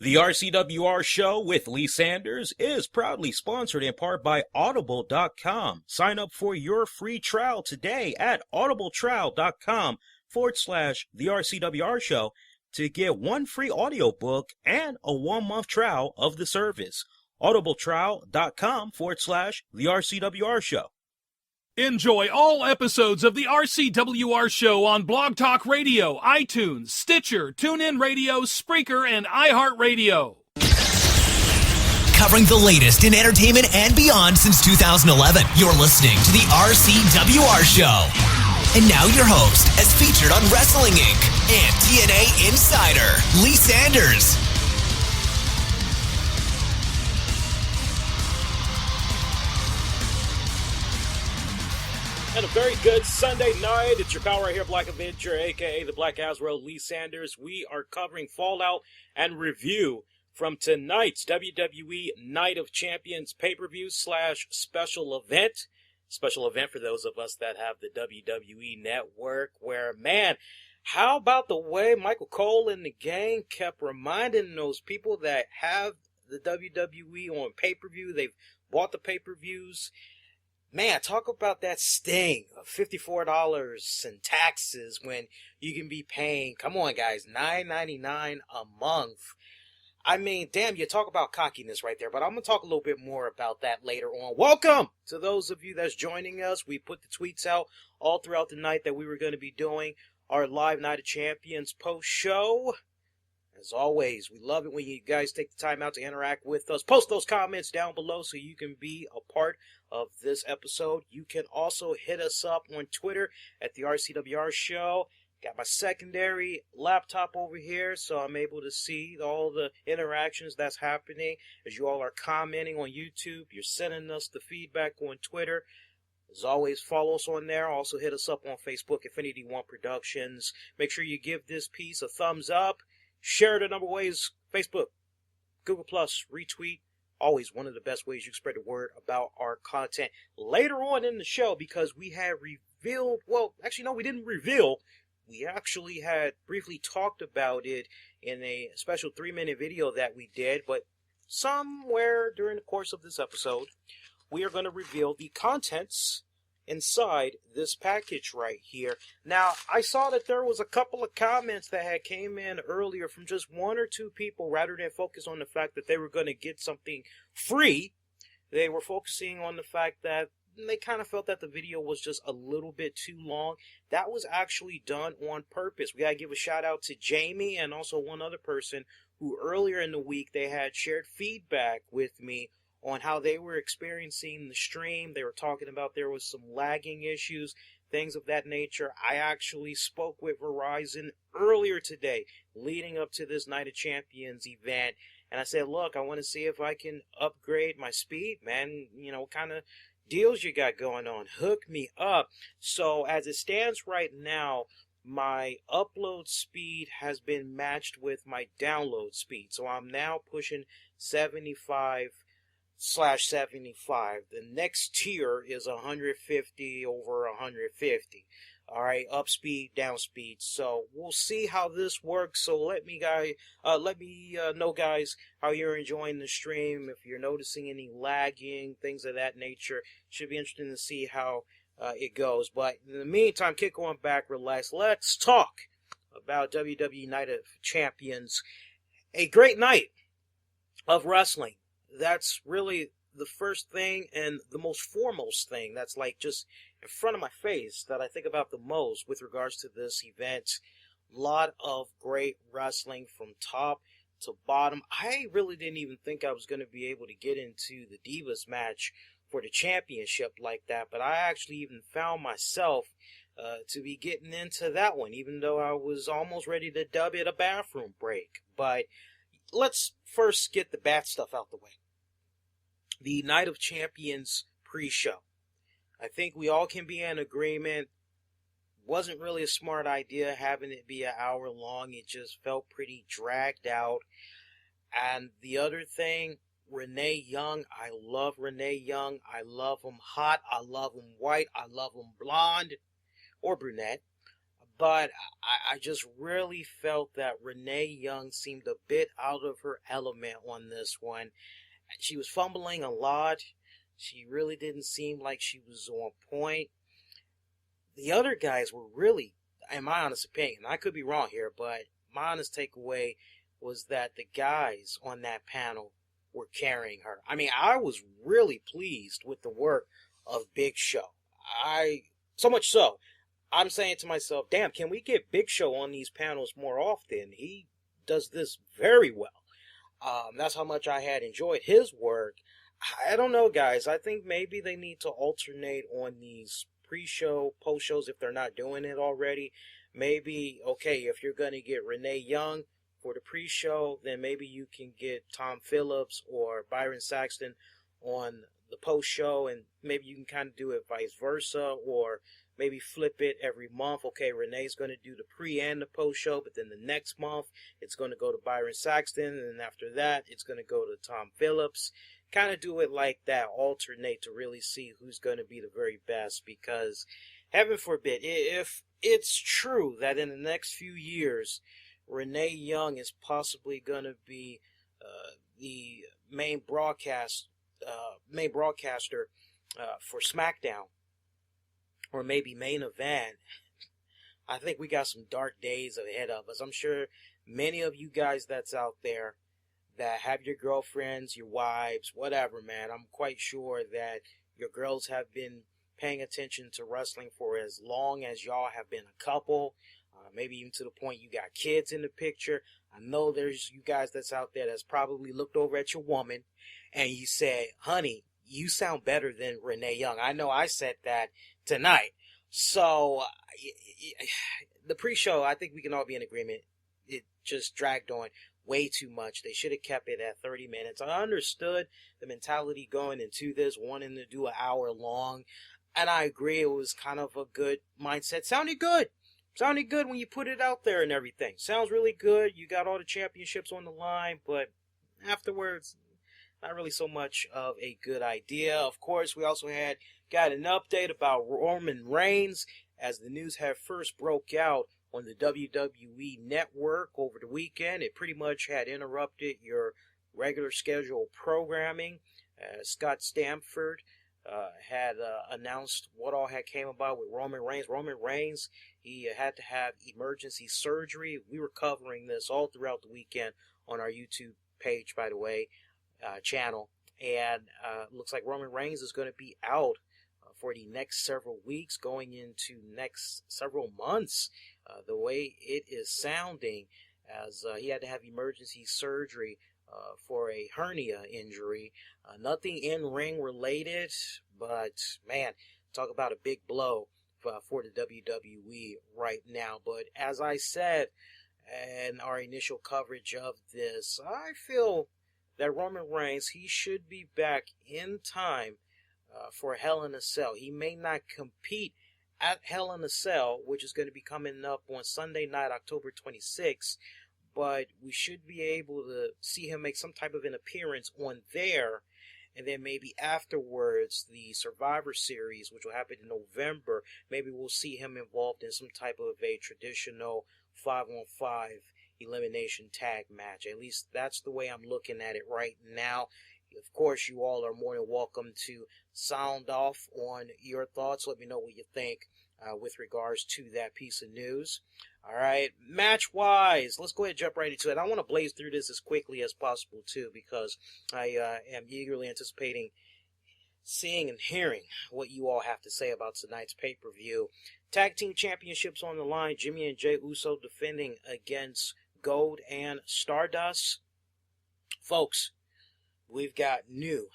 The RCWR show with Lee Sanders is proudly sponsored in part by Audible.com. Sign up for your free trial today at audibletrial.com/the RCWR show to get one free audiobook and a 1-month trial of the service. Audibletrial.com/the RCWR show. Enjoy all episodes of the RCWR show on Blog Talk Radio, iTunes, Stitcher, Tunein Radio, Spreaker, and iHeartRadio. Covering the latest in entertainment and beyond since 2011, you're listening to the RCWR show. And now your host, as featured on Wrestling Inc. and TNA Insider, Lee Sanders. And a very good Sunday night. It's your pal right here, Black Avenger, a.k.a. the Black Azrael, Lee Sanders. We are covering Fallout and review from tonight's WWE Night of Champions pay-per-view / special event. Special event for those of us that have the WWE Network, where, man, how about the way Michael Cole and the gang kept reminding those people that have the WWE on pay-per-view, they've bought the pay-per-views. Man, talk about that sting of $54 and taxes when you can be paying, come on guys, $9.99 a month. I mean, damn, you talk about cockiness right there, but I'm going to talk a little bit more about that later on. Welcome to those of you that's joining us. We put the tweets out all throughout the night that we were going to be doing our live Night of Champions post-show. As always, we love it when you guys take the time out to interact with us. Post those comments down below so you can be a part of this episode. You can also hit us up on Twitter at the RCWR Show. Got my secondary laptop over here, so I'm able to see all the interactions that's happening. As you all are commenting on YouTube, you're sending us the feedback on Twitter. As always, follow us on there. Also hit us up on Facebook, Infinity One Productions. Make sure you give this piece a thumbs up. Share it a number of ways, Facebook, Google+, retweet. Always one of the best ways you can spread the word about our content. Later on in the show, because we had revealed, well, actually, no, we didn't reveal. We actually had briefly talked about it in a special 3-minute video that we did. But somewhere during the course of this episode, we are going to reveal the contents inside this package right here. Now, I saw that there was a couple of comments that had came in earlier from just 1 or 2 people. Rather than focus on the fact that they were going to get something free, they were focusing on the fact that they kind of felt that the video was just a little bit too long. That was actually done on purpose. We gotta give a shout out to Jamie and also one other person who earlier in the week they had shared feedback with me on how they were experiencing the stream. They were talking about there was some lagging issues, things of that nature. I actually spoke with Verizon earlier today, leading up to this Night of Champions event. And I said, look, I want to see if I can upgrade my speed, man. You know, what kind of deals you got going on? Hook me up. So as it stands right now, my upload speed has been matched with my download speed. So I'm now pushing 75/75. The next tier is 150 over 150. All right, up speed, down speed. So we'll see how this works. So let me know, guys, how you're enjoying the stream. If you're noticing any lagging, things of that nature, should be interesting to see how it goes. But in the meantime, kick on back, relax. Let's talk about WWE Night of Champions. A great night of wrestling. That's really the first thing and the most foremost thing that's like just in front of my face that I think about the most with regards to this event. A lot of great wrestling from top to bottom. I really didn't even think I was going to be able to get into the Divas match for the championship like that, but I actually even found myself to be getting into that one, even though I was almost ready to dub it a bathroom break. But let's first get the bad stuff out the way. The Night of Champions pre-show. I think we all can be in agreement. Wasn't really a smart idea having it be an hour long. It just felt pretty dragged out. And the other thing, Renee Young. I love Renee Young. I love him hot. I love him white. I love him blonde or brunette. But I just really felt that Renee Young seemed a bit out of her element on this one. She was fumbling a lot. She really didn't seem like she was on point. The other guys were really, in my honest opinion, I could be wrong here, but my honest takeaway was that the guys on that panel were carrying her. I mean, I was really pleased with the work of Big Show. So much so, I'm saying to myself, damn, can we get Big Show on these panels more often? He does this very well. That's how much I had enjoyed his work. I don't know, guys. I think maybe they need to alternate on these pre-show, post-shows if they're not doing it already. Maybe, okay, if you're going to get Renee Young for the pre-show, then maybe you can get Tom Phillips or Byron Saxton on the post-show, and maybe you can kind of do it vice versa, or maybe flip it every month. Okay, Renee's going to do the pre and the post show, but then the next month it's going to go to Byron Saxton, and after that it's going to go to Tom Phillips. Kind of do it like that, alternate to really see who's going to be the very best, because heaven forbid, if it's true that in the next few years Renee Young is possibly going to be the main broadcaster for SmackDown, or maybe main event, I think we got some dark days ahead of us. I'm sure many of you guys that's out there that have your girlfriends, your wives, whatever, man, I'm quite sure that your girls have been paying attention to wrestling for as long as y'all have been a couple, maybe even to the point you got kids in the picture. I know there's you guys that's out there that's probably looked over at your woman and you said, honey, you sound better than Renee Young. I know I said that tonight. So the pre-show, I think we can all be in agreement. It just dragged on way too much. They should have kept it at 30 minutes. I understood the mentality going into this, wanting to do an hour long. And I agree, it was kind of a good mindset. Sounded good. Sounded good when you put it out there and everything. Sounds really good. You got all the championships on the line, but afterwards, not really so much of a good idea. Of course, we also got an update about Roman Reigns as the news had first broke out on the WWE network over the weekend. It pretty much had interrupted your regular scheduled programming. Scott Stamford had announced what all had came about with Roman Reigns. Roman Reigns, he had to have emergency surgery. We were covering this all throughout the weekend on our YouTube page, by the way, channel. And looks like Roman Reigns is going to be out for the next several weeks, going into next several months. The way it is sounding, as he had to have emergency surgery for a hernia injury. Nothing in-ring related, but man, talk about a big blow for the WWE right now. But as I said in our initial coverage of this, I feel that Roman Reigns, he should be back in time for Hell in a Cell. He may not compete at Hell in a Cell, which is going to be coming up on Sunday night, October 26th, but we should be able to see him make some type of an appearance on there, and then maybe afterwards, the Survivor Series, which will happen in November, maybe we'll see him involved in some type of a traditional 5-on-5 elimination tag match. At least that's the way I'm looking at it right now. Of course, you all are more than welcome to sound off on your thoughts. Let me know what you think with regards to that piece of news. All right, match-wise, let's go ahead and jump right into it. I want to blaze through this as quickly as possible, too, because I am eagerly anticipating seeing and hearing what you all have to say about tonight's pay-per-view. Tag Team Championships on the line. Jimmy and Jey Uso defending against Gold and Stardust. Folks, we've got new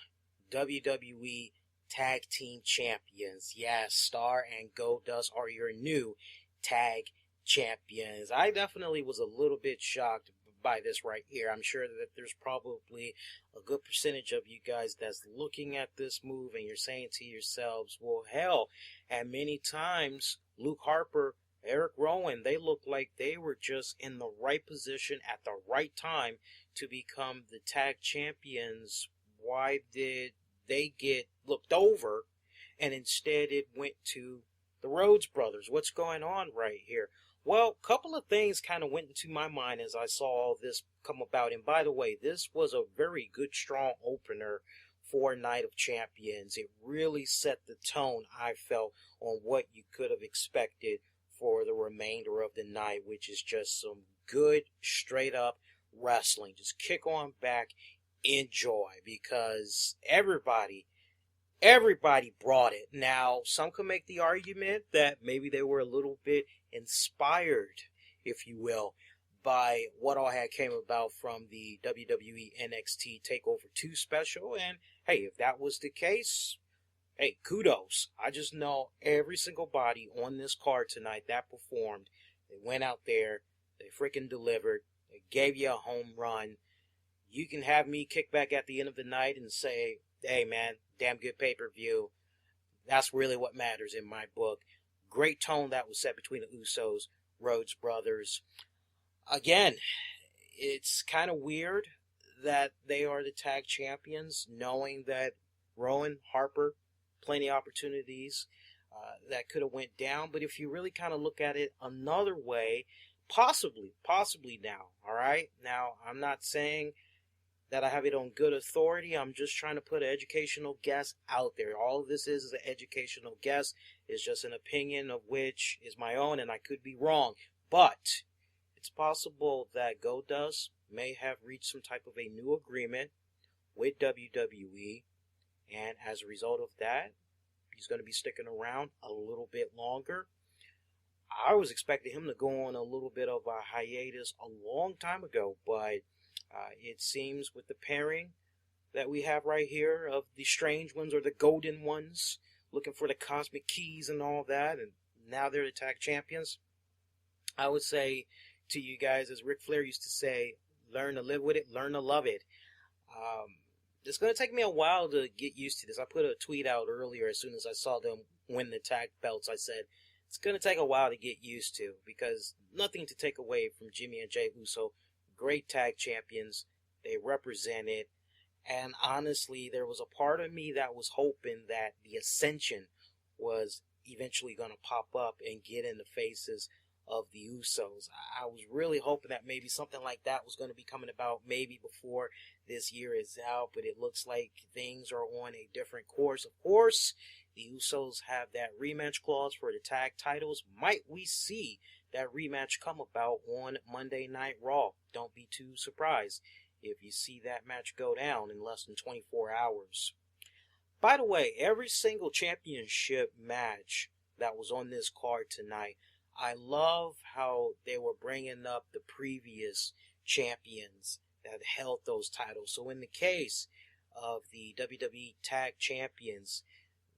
WWE Tag Team Champions. Yes, Star and Goldust are your new Tag Champions. I definitely was a little bit shocked by this right here. I'm sure that there's probably a good percentage of you guys that's looking at this move and you're saying to yourselves, well, hell, and many times Luke Harper, Eric Rowan, they look like they were just in the right position at the right time to become the tag champions. Why did they get looked over and instead it went to the Rhodes brothers? What's going on right here? Well, a couple of things kind of went into my mind as I saw all this come about. And by the way, this was a very good, strong opener for Night of Champions. It really set the tone, I felt, on what you could have expected for the remainder of the night, which is just some good, straight-up wrestling. Just kick on back, enjoy, because everybody brought it. Now, some could make the argument that maybe they were a little bit inspired, if you will, by what all had came about from the WWE NXT TakeOver 2 special. And hey, if that was the case, hey, kudos. I just know every single body on this card tonight that performed, they went out there, they freaking delivered, they gave you a home run. You can have me kick back at the end of the night and say, hey man, damn good pay-per-view. That's really what matters in my book. Great tone that was set between the Usos, Rhodes brothers. Again, it's kind of weird that they are the tag champions, knowing that Rowan, Harper, plenty of opportunities that could have went down. But if you really kind of look at it another way, possibly now, all right? Now, I'm not saying that I have it on good authority. I'm just trying to put an educational guess out there. All of this is an educational guess. It's just an opinion of which is my own, and I could be wrong. But it's possible that Goldust may have reached some type of a new agreement with WWE, and as a result of that, he's going to be sticking around a little bit longer. I was expecting him to go on a little bit of a hiatus a long time ago, but it seems with the pairing that we have right here of the strange ones or the golden ones looking for the cosmic keys and all that, and now they're the tag champions. I would say to you guys, as Ric Flair used to say, learn to live with it, learn to love it. It's going to take me a while to get used to this. I put a tweet out earlier as soon as I saw them win the tag belts. I said, it's going to take a while to get used to, because nothing to take away from Jimmy and Jey Uso. Great tag champions. They represented. And honestly, there was a part of me that was hoping that the Ascension was eventually going to pop up and get in the faces of the Usos. I was really hoping that maybe something like that was going to be coming about maybe before this year is out, but it looks like things are on a different course. Of course, the Usos have that rematch clause for the tag titles. Might we see that rematch come about on Monday Night Raw? Don't be too surprised if you see that match go down in less than 24 hours. By the way, every single championship match that was on this card tonight, I love how they were bringing up the previous champions that held those titles. So in the case of the WWE Tag Champions,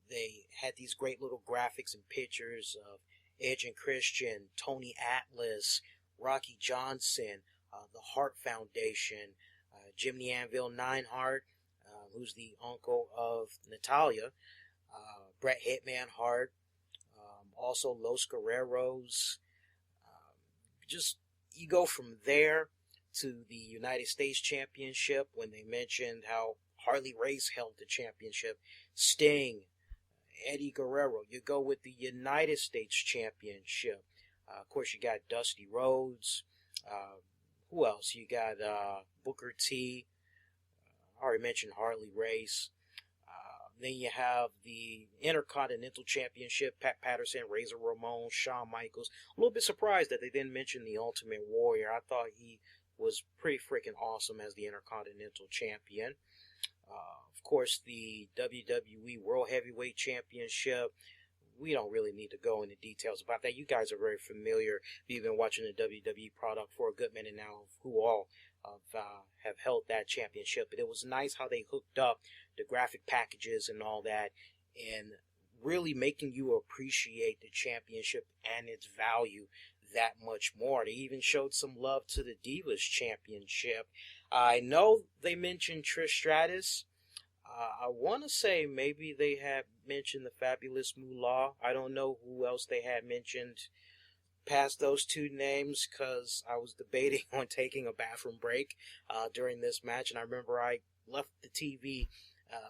they had these great little graphics and pictures of Edge and Christian, Tony Atlas, Rocky Johnson, the Hart Foundation, Jim the Anvil Neidhart, who's the uncle of Natalia, Bret Hitman Hart, also Los Guerreros. Just, you go from there to the United States Championship when they mentioned how Harley Race held the championship, Sting, Eddie Guerrero. You go with the United States Championship. Of course, you got Dusty Rhodes. Who else? You got Booker T. I already mentioned Harley Race. Then you have the Intercontinental Championship, Pat Patterson, Razor Ramon, Shawn Michaels. A little bit surprised that they didn't mention the Ultimate Warrior. I thought he was pretty freaking awesome as the Intercontinental Champion. Of course, the WWE World Heavyweight Championship. We don't really need to go into details about that. You guys are very familiar. You've been watching the WWE product for a good minute now, who all have held that championship. But it was nice how they hooked up the graphic packages and all that, and really making you appreciate the championship and its value that much more. They even showed some love to the Divas Championship. I know they mentioned Trish Stratus. I want to say maybe they had mentioned the Fabulous Moolah. I don't know who else they had mentioned past those two names, because I was debating on taking a bathroom break during this match, and I remember I left the TV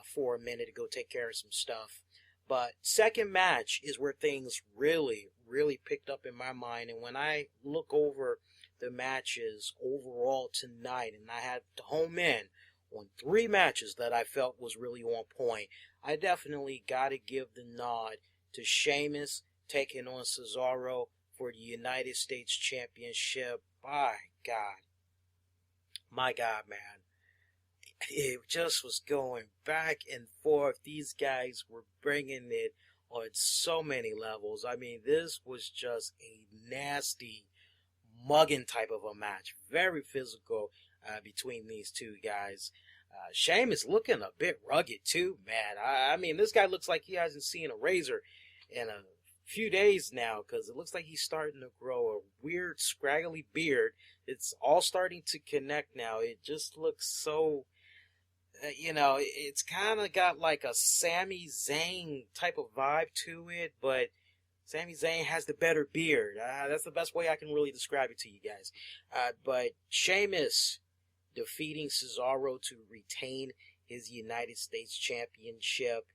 for a minute to go take care of some stuff. But second match is where things really, really picked up in my mind. And when I look over the matches overall tonight, and I had to home in on 3 matches that I felt was really on point, I definitely got to give the nod to Sheamus taking on Cesaro for the United States Championship. My God, man. It just was going back and forth. These guys were bringing it on so many levels. I mean, this was just a nasty, mugging type of a match. Very physical between these two guys. Sheamus looking a bit rugged too, man. I mean, this guy looks like he hasn't seen a razor in a few days now, because it looks like he's starting to grow a weird, scraggly beard. It's all starting to connect now. It just looks so... it's kind of got like a Sami Zayn type of vibe to it, but Sami Zayn has the better beard. That's the best way I can really describe it to you guys. But Sheamus defeating Cesaro to retain his United States Championship.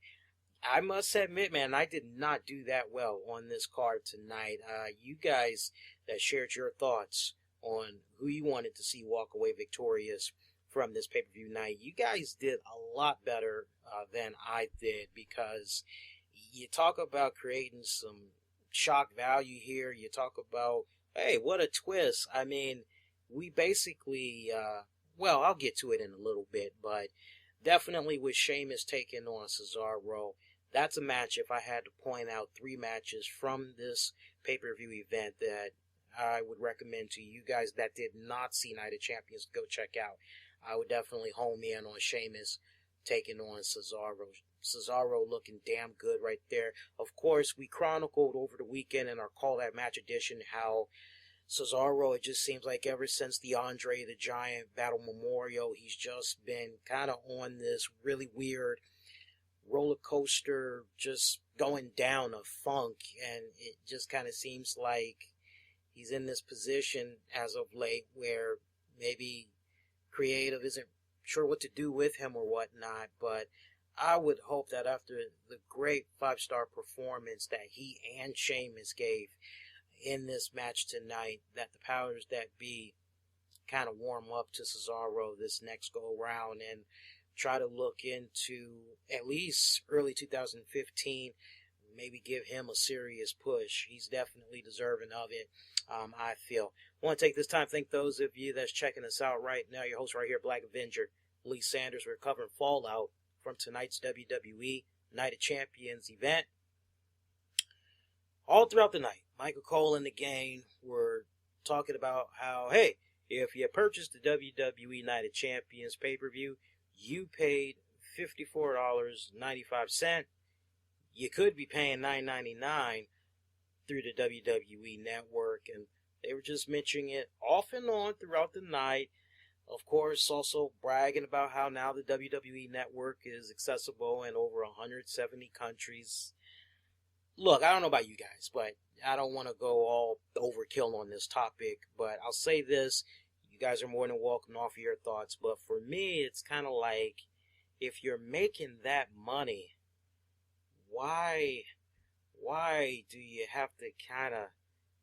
I must admit, man, I did not do that well on this card tonight. You guys that shared your thoughts on who you wanted to see walk away victorious from this pay-per-view night, you guys did a lot better than I did, because you talk about creating some shock value here. You talk about, hey, what a twist. I mean, we basically, I'll get to it in a little bit, but definitely with Sheamus taking on Cesaro, that's a match, if I had to point out 3 matches from this pay-per-view event that I would recommend to you guys that did not see Night of Champions, go check out. I would definitely home in on Sheamus taking on Cesaro. Cesaro looking damn good right there. Of course, we chronicled over the weekend in our Call That Match edition how Cesaro, it just seems like ever since the Andre the Giant Battle Memorial, he's just been kind of on this really weird roller coaster, just going down a funk, and it just kind of seems like he's in this position as of late where maybe creative isn't sure what to do with him or whatnot. But I would hope that after the great 5-star performance that he and Sheamus gave in this match tonight, that the powers that be kind of warm up to Cesaro this next go around and try to look into at least early 2015, maybe give him a serious push. He's definitely deserving of it, I feel. I want to take this time to thank those of you that's checking us out right now. Your host right here, Black Avenger, Lee Sanders. We're covering fallout from tonight's WWE Night of Champions event. All throughout the night, Michael Cole and the gang were talking about how, hey, if you purchased the WWE Night of Champions pay-per-view, you paid $54.95. You could be paying $9.99 through the WWE Network, and they were just mentioning it off and on throughout the night. Of course, also bragging about how now the WWE Network is accessible in over 170 countries. Look, I don't know about you guys, but I don't want to go all overkill on this topic, but I'll say this. You guys are more than welcome to offer your thoughts, but for me, it's kind of like, if you're making that money, why do you have to kind of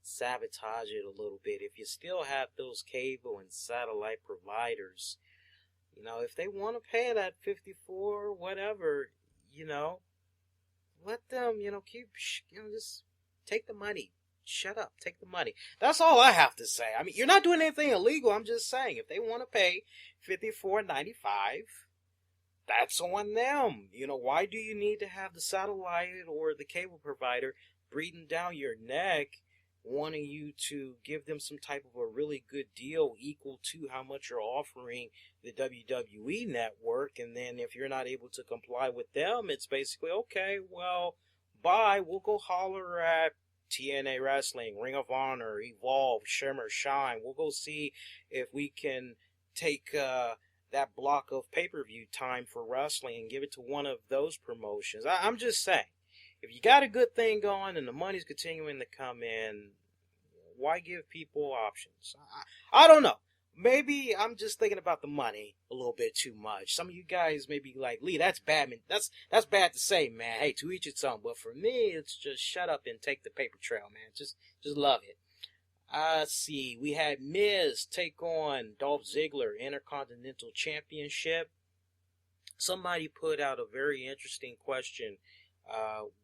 sabotage it a little bit? If you still have those cable and satellite providers, if they want to pay that $54, whatever, let them, just take the money. Shut up. Take the money. That's all I have to say. I mean, you're not doing anything illegal. I'm just saying, if they want to pay $54.95, that's on them. Why do you need to have the satellite or the cable provider breathing down your neck, wanting you to give them some type of a really good deal equal to how much you're offering the WWE Network? And then if you're not able to comply with them, it's basically, okay, well, bye. We'll go holler at TNA Wrestling, Ring of Honor, Evolve, Shimmer, Shine. We'll go see if we can take that block of pay-per-view time for wrestling and give it to one of those promotions. I'm just saying, if you got a good thing going and the money's continuing to come in, why give people options? I don't know. maybe I'm just thinking about the money a little bit too much. Some of you guys may be like, Lee, that's bad, man. That's bad to say, man. Hey, to each its own. But for me, it's just shut up and take the paper trail, man. Just love it. Let's see. We had Miz take on Dolph Ziggler, Intercontinental Championship. Somebody put out a very interesting question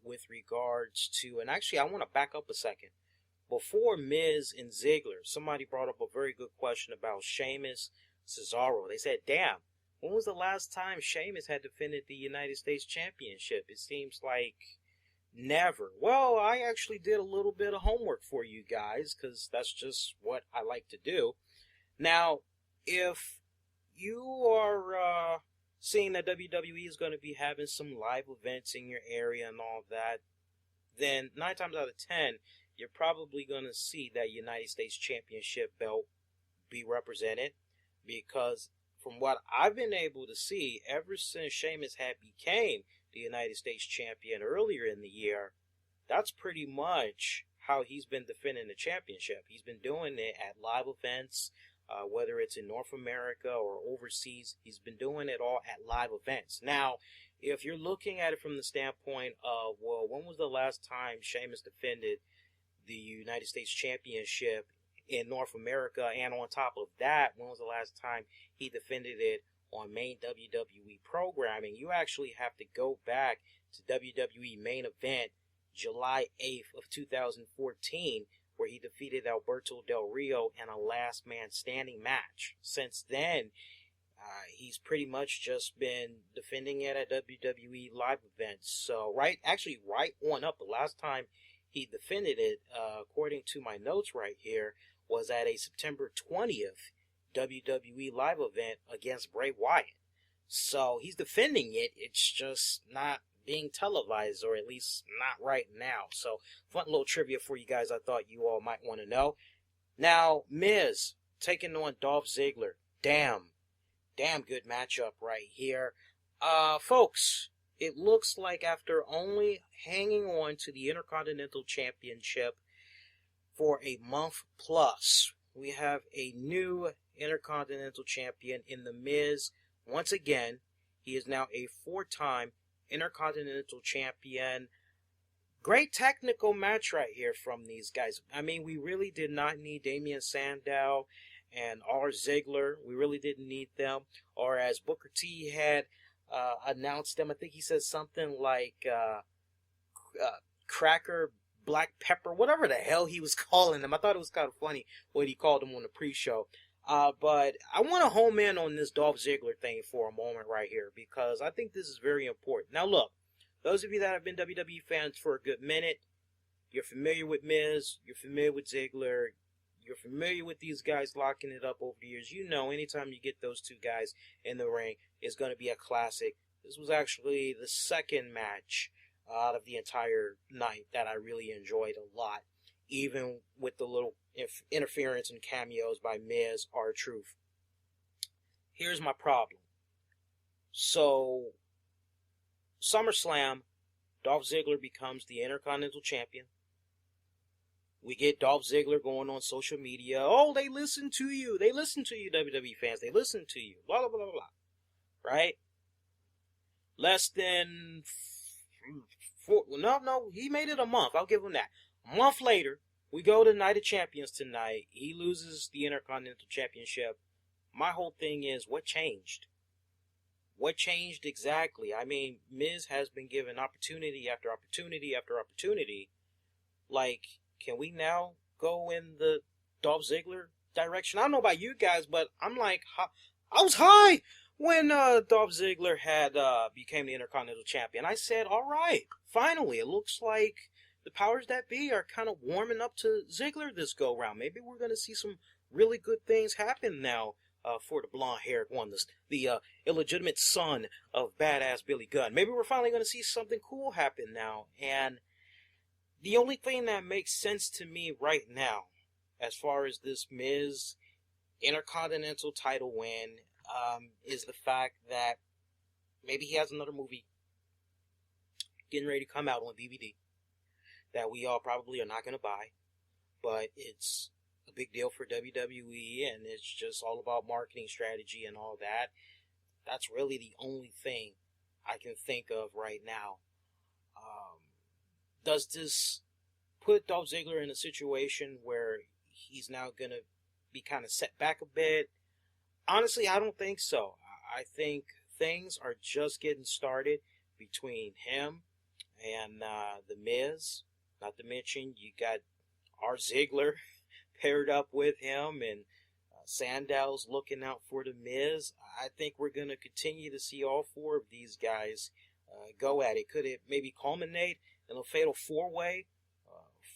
with regards to, and actually I want to back up a second. Before Miz and Ziggler, somebody brought up a very good question about Sheamus, Cesaro. They said, damn, when was the last time Sheamus had defended the United States Championship? It seems like never. Well, I actually did a little bit of homework for you guys, because that's just what I like to do. Now, if you are seeing that WWE is going to be having some live events in your area and all that, then 9 times out of 10, you're probably going to see that United States Championship belt be represented, because from what I've been able to see, ever since Sheamus had became the United States Champion earlier in the year, that's pretty much how he's been defending the championship. He's been doing it at live events, whether it's in North America or overseas. He's been doing it all at live events. Now, if you're looking at it from the standpoint of, well, when was the last time Sheamus defended the United States Championship in North America, and on top of that, when was the last time he defended it on main WWE programming? You actually have to go back to WWE main event July 8th of 2014, where he defeated Alberto Del Rio in a last man standing match. Since then, he's pretty much just been defending it at WWE live events. So right on up, the last time he defended it, according to my notes right here, was at a September 20th WWE live event against Bray Wyatt. So he's defending it. It's just not being televised, or at least not right now. So fun little trivia for you guys I thought you all might want to know. Now, Miz taking on Dolph Ziggler. Damn good matchup right here. Folks, it looks like after only hanging on to the Intercontinental Championship for a month plus, we have a new Intercontinental Champion in The Miz. Once again, he is now a 4-time Intercontinental Champion. Great technical match right here from these guys. I mean, we really did not need Damian Sandow and R. Ziggler. We really didn't need them. Or as Booker T had announced them, I think he said something like cracker, black pepper, whatever the hell he was calling them. I thought it was kind of funny what he called them on the pre-show. But I want to home in on this Dolph Ziggler thing for a moment right here, because I think this is very important. Now look, those of you that have been WWE fans for a good minute, you're familiar with Miz, you're familiar with Ziggler, you're familiar with these guys locking it up over the years. You know, anytime you get those two guys in the ring, it's going to be a classic. This was actually the second match out of the entire night that I really enjoyed a lot, even with the little interference and cameos by Miz, R-Truth. Here's my problem. So, SummerSlam, Dolph Ziggler becomes the Intercontinental Champion. We get Dolph Ziggler going on social media. Oh, they listen to you. They listen to you, WWE fans. They listen to you. Blah, blah, blah, blah, blah. Right? Less than... No, he made it a month. I'll give him that. A month later, we go to Night of Champions tonight. He loses the Intercontinental Championship. My whole thing is, what changed? What changed exactly? I mean, Miz has been given opportunity after opportunity after opportunity. Like, can we now go in the Dolph Ziggler direction? I don't know about you guys, but I'm like, I was high when Dolph Ziggler had became the Intercontinental Champion. I said, all right, finally, it looks like the powers that be are kind of warming up to Ziggler this go-round. Maybe we're going to see some really good things happen now for the blonde-haired one, the illegitimate son of badass Billy Gunn. Maybe we're finally going to see something cool happen now. And the only thing that makes sense to me right now, as far as this Miz Intercontinental title win, is the fact that maybe he has another movie getting ready to come out on DVD that we all probably are not going to buy, but it's a big deal for WWE, and it's just all about marketing strategy and all that. That's really the only thing I can think of right now. Does this put Dolph Ziggler in a situation where he's now going to be kind of set back a bit? Honestly, I don't think so. I think things are just getting started between him and The Miz. Not to mention, you got our Ziggler paired up with him, and Sandal's looking out for The Miz. I think we're going to continue to see all four of these guys go at it. Could it maybe culminate in a fatal four-way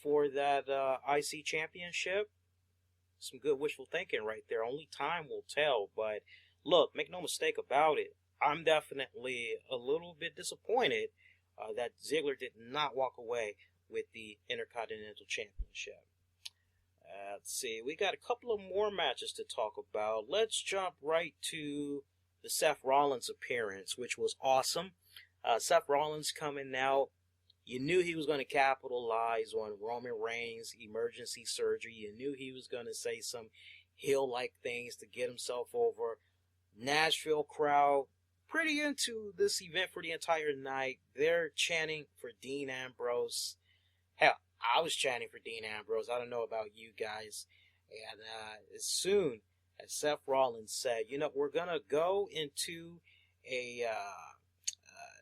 for that IC championship? Some good wishful thinking right there. Only time will tell. But look, make no mistake about it, I'm definitely a little bit disappointed that Ziggler did not walk away with the Intercontinental Championship. Let's see, we got a couple of more matches to talk about. Let's jump right to the Seth Rollins appearance, which was awesome. Seth Rollins coming out. You knew he was going to capitalize on Roman Reigns' emergency surgery. You knew he was going to say some heel-like things to get himself over. Nashville crowd, pretty into this event for the entire night. They're chanting for Dean Ambrose. Hell, I was chanting for Dean Ambrose. I don't know about you guys. And as soon as Seth Rollins said, we're going to go into a...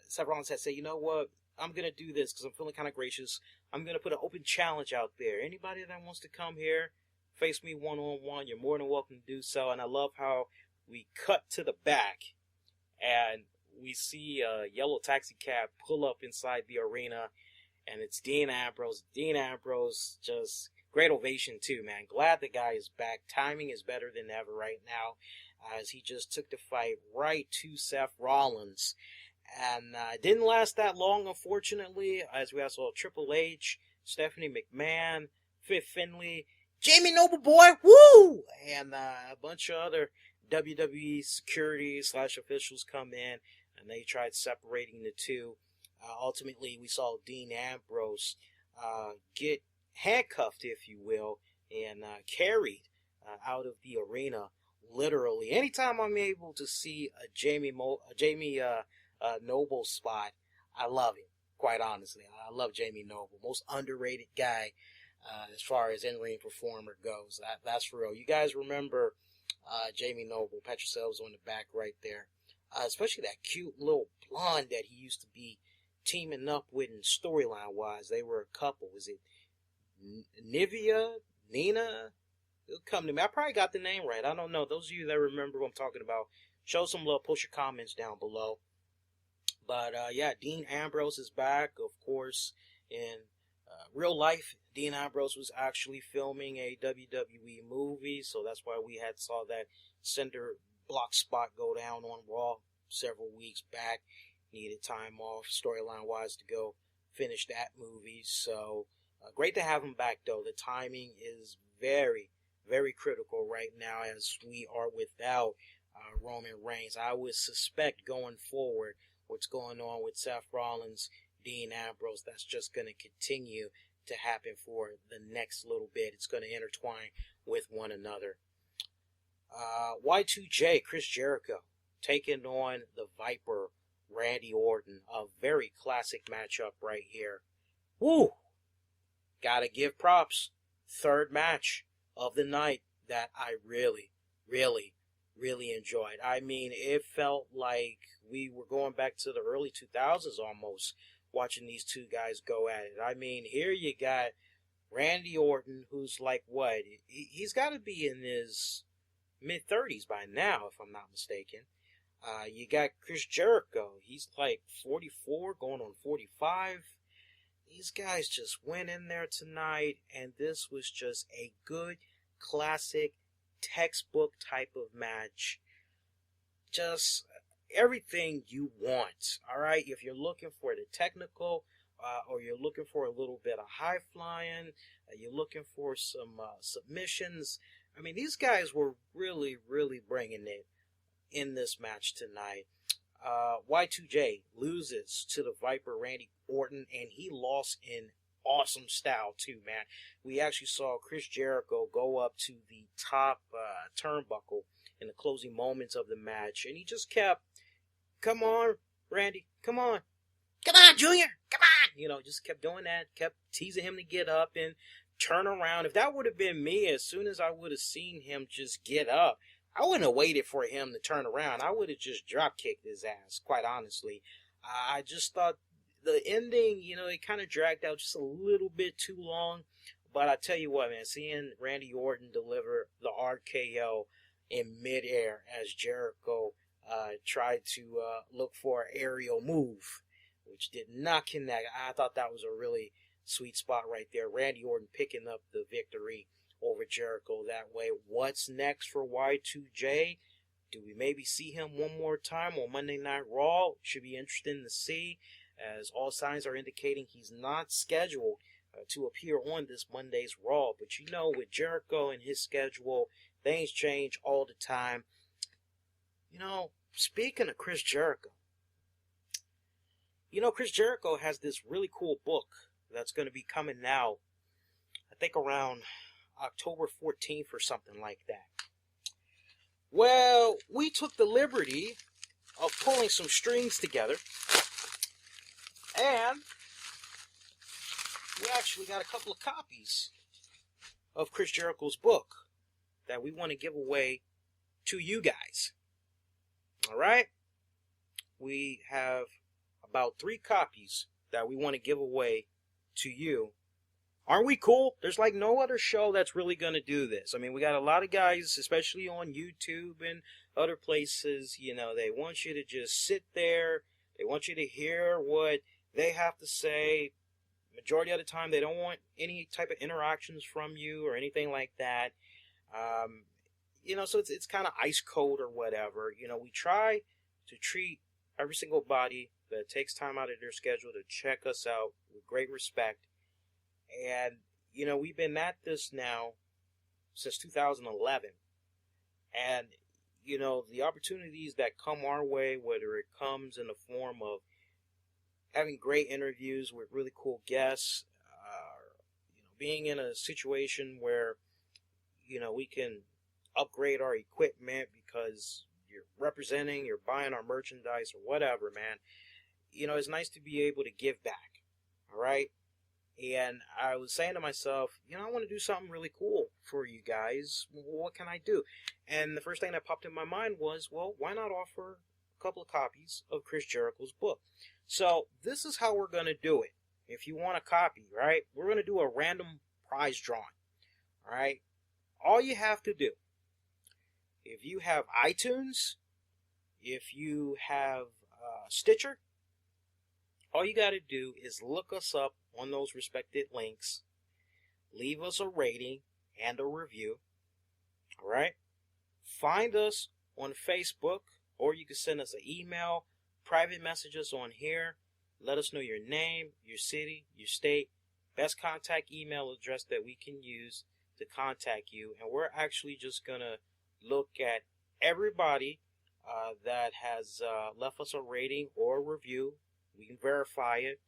Seth Rollins had said, you know what? I'm going to do this because I'm feeling kind of gracious. I'm going to put an open challenge out there. Anybody that wants to come here, face me one-on-one, you're more than welcome to do so. And I love how we cut to the back and we see a yellow taxi cab pull up inside the arena, and it's Dean Ambrose. Dean Ambrose, just great ovation too, man. Glad the guy is back. Timing is better than ever right now, as he just took the fight right to Seth Rollins. And it didn't last that long, unfortunately, as we also saw Triple H, Stephanie McMahon, Fit Finlay, Jamie Noble boy, woo! And a bunch of other WWE security / officials come in, and they tried separating the two. Ultimately, we saw Dean Ambrose get handcuffed, if you will, and carried out of the arena, literally. Anytime I'm able to see a Jamie Noble spot, I love it, quite honestly. I love Jamie Noble. Most underrated guy as far as in-ring performer goes. That's for real. You guys remember Jamie Noble? Pat yourselves on the back right there. Especially that cute little blonde that he used to be teaming up with in storyline-wise. They were a couple. Was it Nivea? Nina? It'll come to me. I probably got the name right. I don't know. Those of you that remember what I'm talking about, show some love. Post your comments down below. But, yeah, Dean Ambrose is back, of course. In real life, Dean Ambrose was actually filming a WWE movie, so that's why we had saw that cinder block spot go down on Raw several weeks back. Needed time off, storyline-wise, to go finish that movie. So, great to have him back, though. The timing is very, very critical right now, as we are without Roman Reigns. I would suspect going forward, what's going on with Seth Rollins, Dean Ambrose, that's just going to continue to happen for the next little bit. It's going to intertwine with one another. Y2J, Chris Jericho, taking on the Viper, Randy Orton. A very classic matchup right here. Woo! Gotta give props. Third match of the night that I really, really, really enjoyed. I mean, it felt like we were going back to the early 2000s almost, watching these two guys go at it. I mean, here you got Randy Orton, who's like, what? He's got to be in his mid-30s by now, if I'm not mistaken. You got Chris Jericho. He's like 44, going on 45. These guys just went in there tonight, and this was just a good, classic, textbook type of match. Just everything you want, all right? If you're looking for the technical, or you're looking for a little bit of high flying, you're looking for some submissions. I mean, these guys were really, really bringing it in this match tonight. Y2J loses to the Viper, Randy Orton, and he lost in awesome style too, man. We actually saw Chris Jericho go up to the top turnbuckle in the closing moments of the match, and he just kept, come on, Randy, come on, Junior, come on, just kept doing that, kept teasing him to get up and turn around. If that would have been me, as soon as I would have seen him just get up, I wouldn't have waited for him to turn around. I would have just drop kicked his ass, quite honestly. I just thought the ending, it kind of dragged out just a little bit too long. But I tell you what, man, seeing Randy Orton deliver the RKO in midair as Jericho tried to look for an aerial move, which did not connect. I thought that was a really sweet spot right there. Randy Orton picking up the victory over Jericho that way. What's next for Y2J? Do we maybe see him one more time on Monday Night Raw? Should be interesting to see, as all signs are indicating he's not scheduled to appear on this Monday's Raw. But with Jericho and his schedule, things change all the time. Speaking of Chris Jericho, Chris Jericho has this really cool book that's going to be coming now, I think around October 14th or something like that. Well, we took the liberty of pulling some strings together, and we actually got a couple of copies of Chris Jericho's book that we want to give away to you guys. All right? We have about 3 copies that we want to give away to you. Aren't we cool? There's like no other show that's really going to do this. I mean, we got a lot of guys, especially on YouTube and other places, they want you to just sit there. They want you to hear what they have to say. Majority of the time, they don't want any type of interactions from you or anything like that. So it's kind of ice cold or whatever. We try to treat every single body that takes time out of their schedule to check us out with great respect. And, we've been at this now since 2011. And, the opportunities that come our way, whether it comes in the form of having great interviews with really cool guests, being in a situation where, we can upgrade our equipment because you're representing, you're buying our merchandise or whatever, man. It's nice to be able to give back. All right. And I was saying to myself, I want to do something really cool for you guys. What can I do? And the first thing that popped in my mind was, well, why not offer a couple of copies of Chris Jericho's book? So this is how we're going to do it. If you want a copy, right, we're going to do a random prize drawing. All right. All you have to do, if you have iTunes, if you have Stitcher, all you got to do is look us up on those respected links, leave us a rating and a review. All right. Find us on Facebook, or you can send us an email, private messages on here. Let us know your name, your city, your state, best contact email address that we can use to contact you. And we're actually just going to look at everybody that has left us a rating or a review. We can verify it.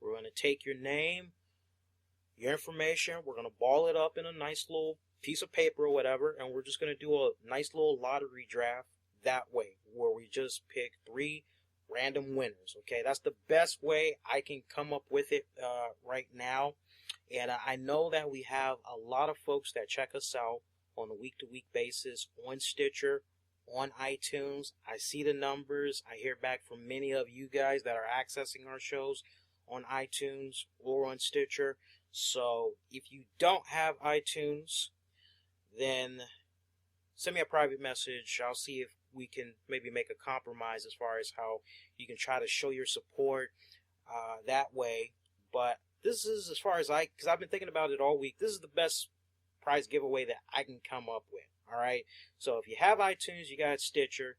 We're going to take your name, your information. We're going to ball it up in a nice little piece of paper or whatever, and we're just going to do a nice little lottery draft that way, where we just pick 3 random winners. Okay, that's the best way I can come up with it right now. And I know that we have a lot of folks that check us out on a week-to-week basis on Stitcher, on iTunes. I see the numbers. I hear back from many of you guys that are accessing our shows on iTunes or on Stitcher. So if you don't have iTunes, then send me a private message. I'll see if we can maybe make a compromise as far as how you can try to show your support that way. But this is as far as because I've been thinking about it all week. This is the best prize giveaway that I can come up with. All right. So if you have iTunes, you got Stitcher,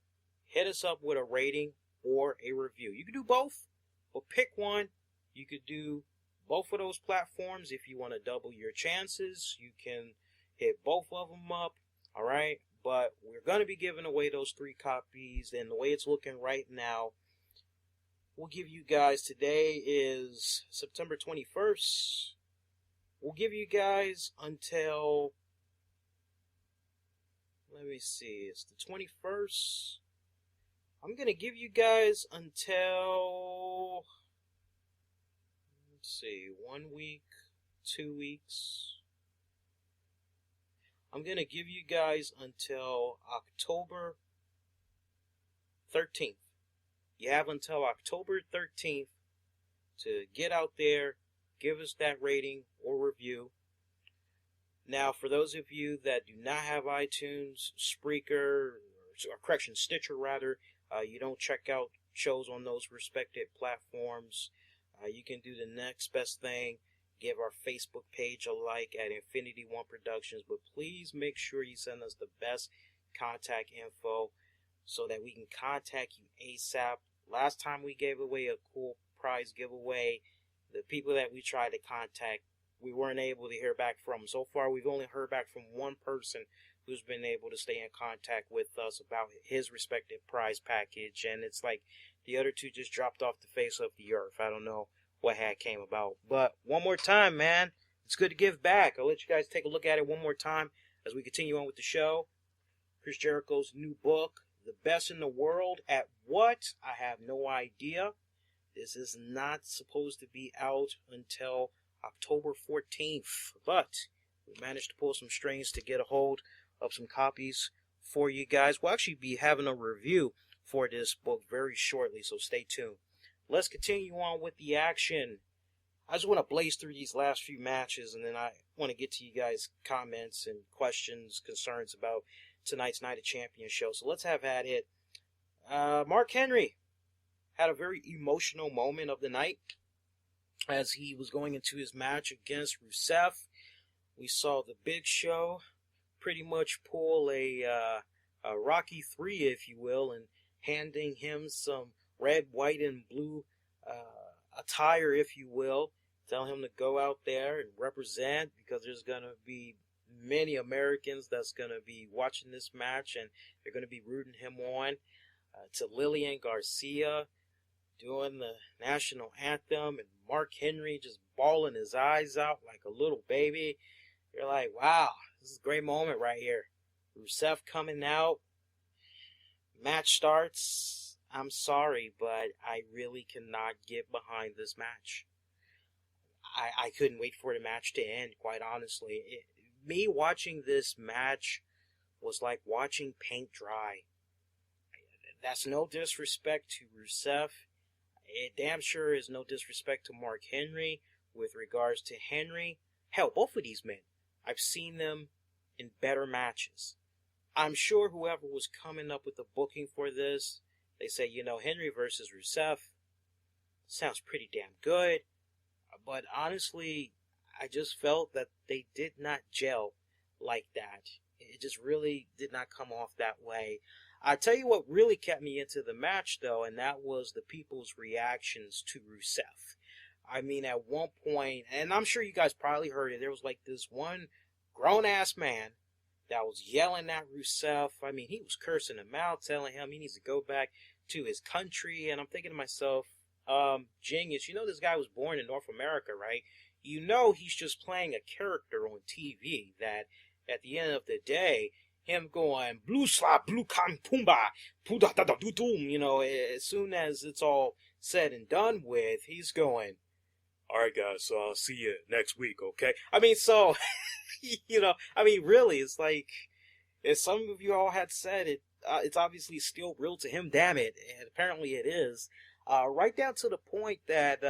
hit us up with a rating or a review. You can do both, but pick one. You could do both of those platforms. If you want to double your chances, you can hit both of them up. All right. But we're going to be giving away those 3 copies. And the way it's looking right now, we'll give you guys, today is September 21st. we'll give you guys until, let me see, it's the 21st. I'm going to give you guys until, let's see, 1 week, 2 weeks. I'm going to give you guys until October 13th. You have until October 13th to get out there, give us that rating or review. Now, for those of you that do not have iTunes, Spreaker, Stitcher rather, you don't check out shows on those respected platforms, you can do the next best thing. Give our Facebook page a like at Infinity One Productions, but please make sure you send us the best contact info so that we can contact you ASAP. Last time we gave away a cool prize giveaway, the people that we tried to contact, we weren't able to hear back from. So far, we've only heard back from one person who's been able to stay in contact with us about his respective prize package, and it's like the other two just dropped off the face of the earth. I don't know what had came about. But one more time, man, it's good to give back. I'll let you guys take a look at it one more time as we continue on with the show. Chris Jericho's new book, The Best in the World at What? I have no idea. This is not supposed to be out until October 14th, but we managed to pull some strings to get a hold of some copies for you guys. We'll actually be having a review for this book very shortly, so stay tuned. Let's continue on with the action. I just want to blaze through these last few matches, and then I want to get to you guys' comments and questions, concerns about tonight's Night of Champions show. So let's have at it. Mark Henry had a very emotional moment of the night as he was going into his match against Rusev. We saw the Big Show pretty much pull a Rocky 3, if you will, and handing him some red, white, and blue attire, if you will. Tell him to go out there and represent, because there's going to be many Americans that's going to be watching this match, and they're going to be rooting him on. To Lillian Garcia doing the national anthem, and Mark Henry just bawling his eyes out like a little baby. You're like, wow, this is a great moment right here. Rusev coming out. Match starts. I'm sorry, but I really cannot get behind this match. I couldn't wait for the match to end, quite honestly. Me watching this match was like watching paint dry. That's no disrespect to Rusev. It damn sure is no disrespect to Mark Henry with regards to Henry. Hell, both of these men, I've seen them in better matches. I'm sure whoever was coming up with the booking for this, they say, Henry versus Rusev sounds pretty damn good. But honestly, I just felt that they did not gel like that. It just really did not come off that way. I tell you what really kept me into the match, though, and that was the people's reactions to Rusev. I mean, at one point, and I'm sure you guys probably heard it, there was like this one grown-ass man that was yelling at Rusev. I mean, he was cursing him out, telling him he needs to go back to his country, and I'm thinking to myself, genius, this guy was born in North America, right? He's just playing a character on TV that at the end of the day, him going, blue slap, blue kam pumba, puda da da do doom, as soon as it's all said and done with, he's going, all right, guys, so I'll see you next week, okay? I mean, so, really, it's like, as some of you all had said, it's obviously still real to him, damn it, and apparently it is. Right down to the point that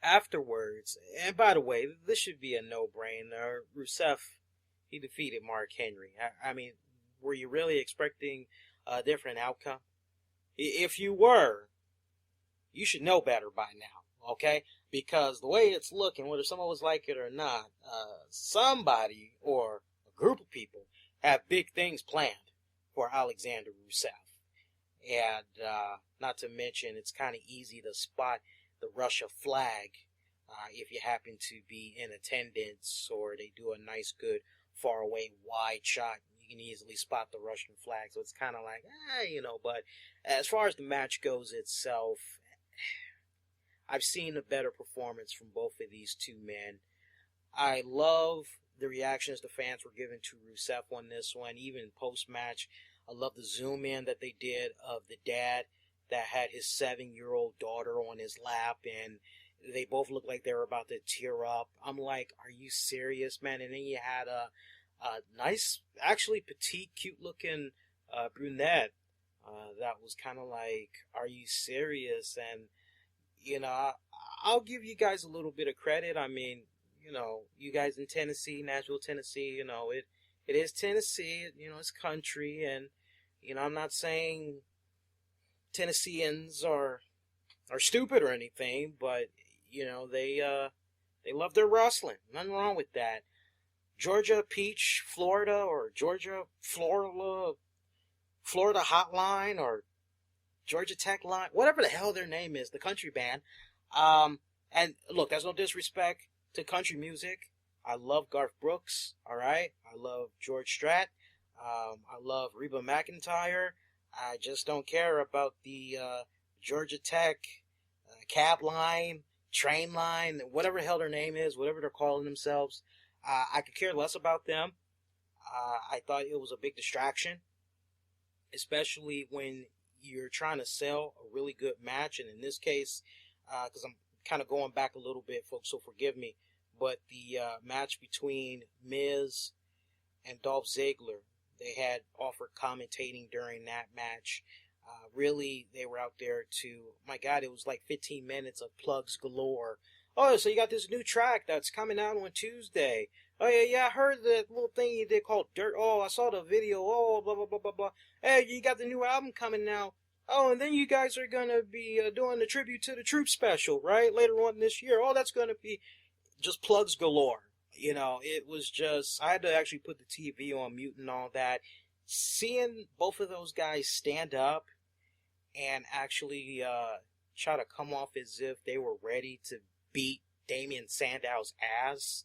afterwards, and by the way, this should be a no-brainer, Rusev, he defeated Mark Henry. I mean, were you really expecting a different outcome? If you were, you should know better by now, okay? Because the way it's looking, whether someone was like it or not, somebody or a group of people have big things planned for Alexander Rusev. And not to mention, it's kind of easy to spot the Russia flag if you happen to be in attendance, or they do a nice, good, far away, wide shot. You can easily spot the Russian flag. So it's kind of like, but as far as the match goes itself, I've seen a better performance from both of these two men. I love the reactions the fans were giving to Rusev on this one, even post-match. I love the zoom in that they did of the dad that had his 7-year-old daughter on his lap, and they both looked like they were about to tear up. I'm like, are you serious, man? And then you had a nice, actually petite, cute-looking brunette that was kind of like, are you serious? And, you know, I'll give you guys a little bit of credit. I mean, you know, you guys in Tennessee, Nashville, Tennessee, you know, it is Tennessee, you know, it's country, and, you know, I'm not saying Tennesseans are stupid or anything, but, you know, they love their wrestling. Nothing wrong with that. Georgia Peach, Florida, or Georgia, Florida Hotline, or Georgia Tech Line, whatever the hell their name is, the country band. And look, there's no disrespect to country music. I love Garth Brooks, alright? I love George Strait. I love Reba McEntire. I just don't care about the Georgia Tech cab line, train line, whatever the hell their name is, whatever they're calling themselves. I could care less about them. I thought it was a big distraction, especially when you're trying to sell a really good match. And in this case, because I'm kind of going back a little bit, folks, so forgive me, but the match between Miz and Dolph Ziggler, they had offered commentating during that match. Really, they were out there to, my God, it was like 15 minutes of plugs galore. Oh, so you got this new track that's coming out on Tuesday. Oh, yeah, I heard that little thing you did called Dirt. Oh, I saw the video. Oh, blah, blah, blah, blah, blah. Hey, you got the new album coming now. Oh, and then you guys are going to be doing the Tribute to the Troops special, right? Later on this year. Oh, that's going to be just plugs galore. You know, it was just, I had to actually put the TV on mute and all that. Seeing both of those guys stand up and actually try to come off as if they were ready to beat Damian Sandow's ass,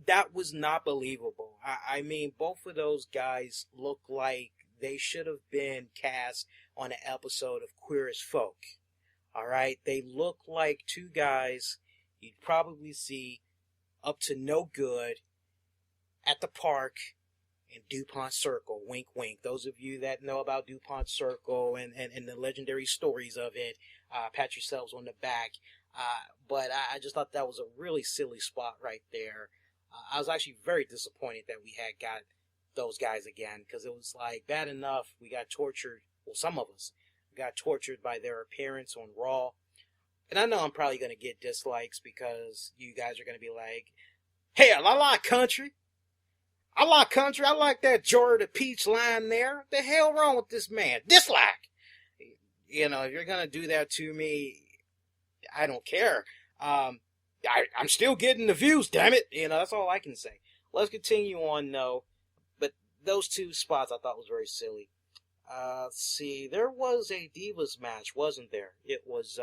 that was not believable. I mean, both of those guys look like they should have been cast on an episode of Queer as Folk. Alright? They look like two guys you'd probably see up to no good at the park in DuPont Circle. Wink, wink. Those of you that know about DuPont Circle and the legendary stories of it, pat yourselves on the back. But I just thought that was a really silly spot right there. I was actually very disappointed that we had got those guys again, because it was like, bad enough we got tortured, well, some of us got tortured by their appearance on Raw. And I know I'm probably going to get dislikes because you guys are going to be like, hell, I like country. I like that Georgia Peach line there. What the hell wrong with this man? Dislike. You know, if you're going to do that to me, I don't care. I'm still getting the views, damn it. You know, that's all I can say. Let's continue on, though. But those two spots I thought was very silly. Let's see. There was a Divas match, wasn't there? It was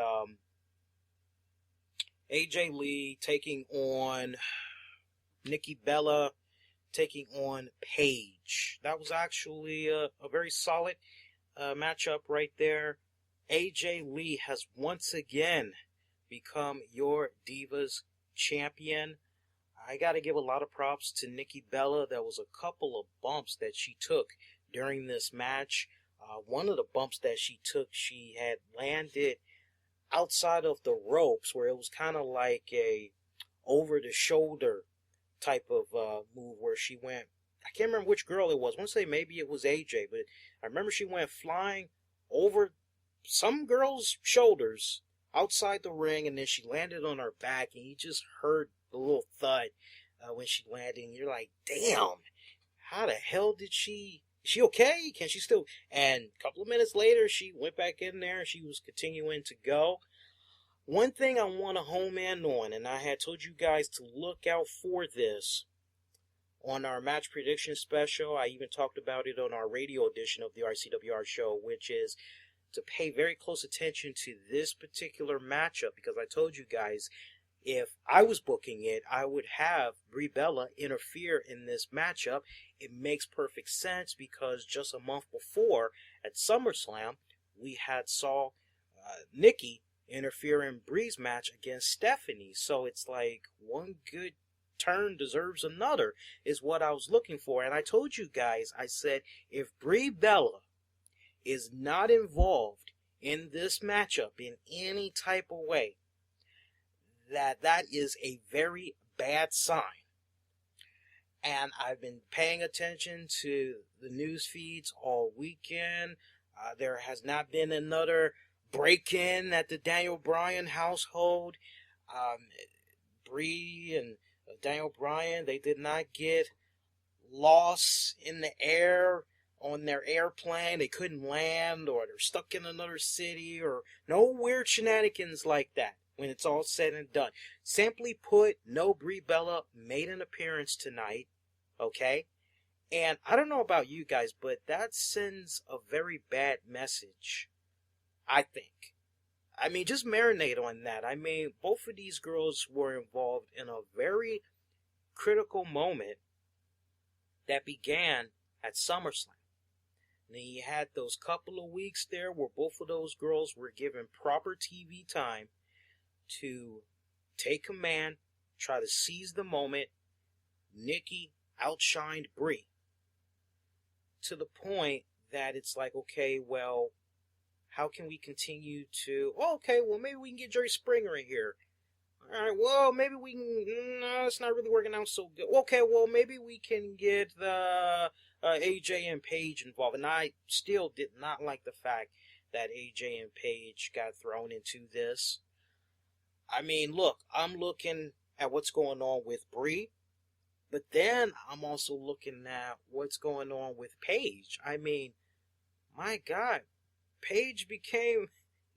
AJ Lee taking on Nikki Bella, taking on Paige. That was actually a very solid matchup right there. AJ Lee has once again become your Divas champion. I got to give a lot of props to Nikki Bella. There was a couple of bumps that she took during this match. One of the bumps that she took, she had landed outside of the ropes, where it was kind of like a over-the-shoulder type of move where she went. I can't remember which girl it was. I want to say maybe it was AJ, but I remember she went flying over some girl's shoulders outside the ring, and then she landed on her back, and you just heard the little thud when she landed, and you're like, damn, how the hell did she... Is she okay? Can she still... And a couple of minutes later, she went back in there, and she was continuing to go. One thing I want to home in on, and I had told you guys to look out for this on our match prediction special. I even talked about it on our radio edition of the RCWR show, which is to pay very close attention to this particular matchup, because I told you guys, if I was booking it, I would have Brie Bella interfere in this matchup. It makes perfect sense because just a month before at SummerSlam, we had saw Nikki interfere in Brie's match against Stephanie. So it's like one good turn deserves another is what I was looking for. And I told you guys, I said, if Brie Bella is not involved in this matchup in any type of way, that is a very bad sign. And I've been paying attention to the news feeds all weekend. There has not been another break-in at the Daniel Bryan household. Brie and Daniel Bryan, they did not get lost in the air on their airplane. They couldn't land, or they're stuck in another city, or no weird shenanigans like that when it's all said and done. Simply put, no Brie Bella made an appearance tonight, okay? And I don't know about you guys, but that sends a very bad message, I think. I mean, just marinate on that. I mean, both of these girls were involved in a very critical moment that began at SummerSlam. And then you had those couple of weeks there where both of those girls were given proper TV time to take command, try to seize the moment. Nikki outshined Brie to the point that it's like, okay, well, how can we continue to... Oh, okay, well, maybe we can get Jerry Springer in here. All right, well, maybe we can... No, it's not really working out so good. Okay, well, maybe we can get the AJ and Paige involved. And I still did not like the fact that AJ and Paige got thrown into this. I mean, look, I'm looking at what's going on with Brie, but then I'm also looking at what's going on with Paige. I mean, my God, Paige became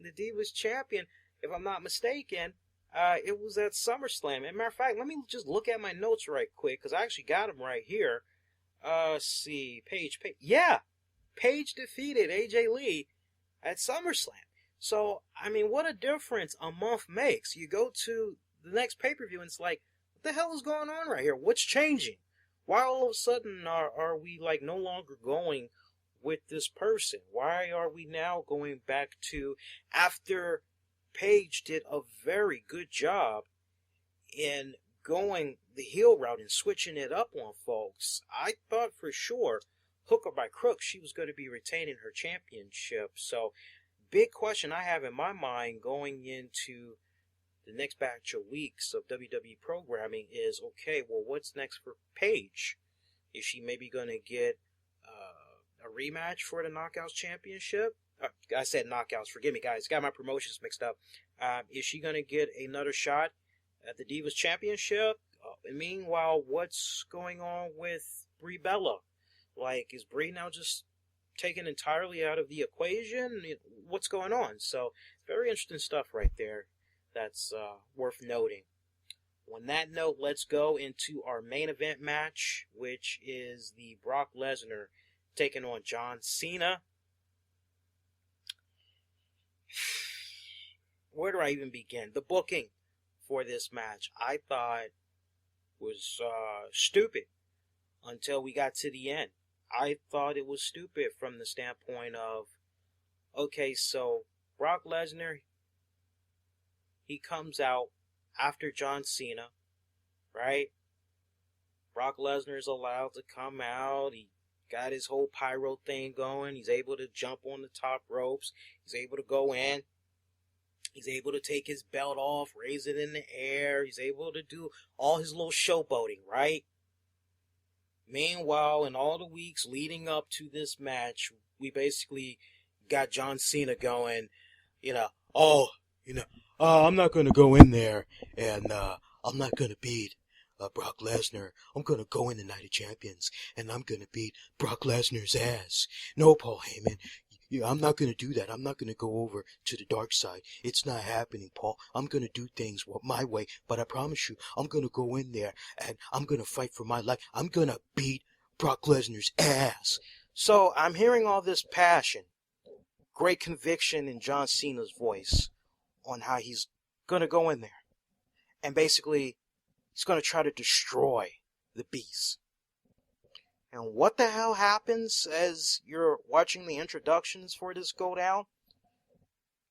the Divas champion, if I'm not mistaken. It was at SummerSlam. As a matter of fact, let me just look at my notes right quick, because I actually got them right here. Let's see, Paige. Yeah, Paige defeated AJ Lee at SummerSlam. So, I mean, what a difference a month makes. You go to the next pay-per-view and it's like, what the hell is going on right here? What's changing? Why all of a sudden are we like no longer going with this person? Why are we now going back to after Paige did a very good job in going the heel route and switching it up on folks? I thought for sure, hook or by crook, she was going to be retaining her championship. So, big question I have in my mind going into the next batch of weeks of WWE programming is, okay, well, what's next for Paige? Is she maybe going to get a rematch for the Knockouts Championship? I said Knockouts, forgive me, guys. Got my promotions mixed up. Is she going to get another shot at the Divas Championship? And meanwhile, what's going on with Brie Bella? Like, is Brie now just taken entirely out of the equation? What's going on? So, very interesting stuff right there. That's worth noting. On that note, let's go into our main event match, which is the Brock Lesnar taking on John Cena. Where do I even begin? The booking for this match, I thought, was stupid until we got to the end. I thought it was stupid from the standpoint of, okay, so Brock Lesnar, he comes out after John Cena, right? Brock Lesnar is allowed to come out. He got his whole pyro thing going. He's able to jump on the top ropes. He's able to go in. He's able to take his belt off, raise it in the air. He's able to do all his little showboating, right? Meanwhile, in all the weeks leading up to this match, we basically got John Cena going, I'm not going to go in there and I'm not going to beat Brock Lesnar. I'm going to go in the Night of Champions and I'm going to beat Brock Lesnar's ass. No, Paul Heyman, I'm not going to do that. I'm not going to go over to the dark side. It's not happening, Paul. I'm going to do things my way, but I promise you, I'm going to go in there and I'm going to fight for my life. I'm going to beat Brock Lesnar's ass. So I'm hearing all this passion, great conviction in John Cena's voice on how he's going to go in there. And basically, he's going to try to destroy the Beast. And what the hell happens as you're watching the introductions for this go down?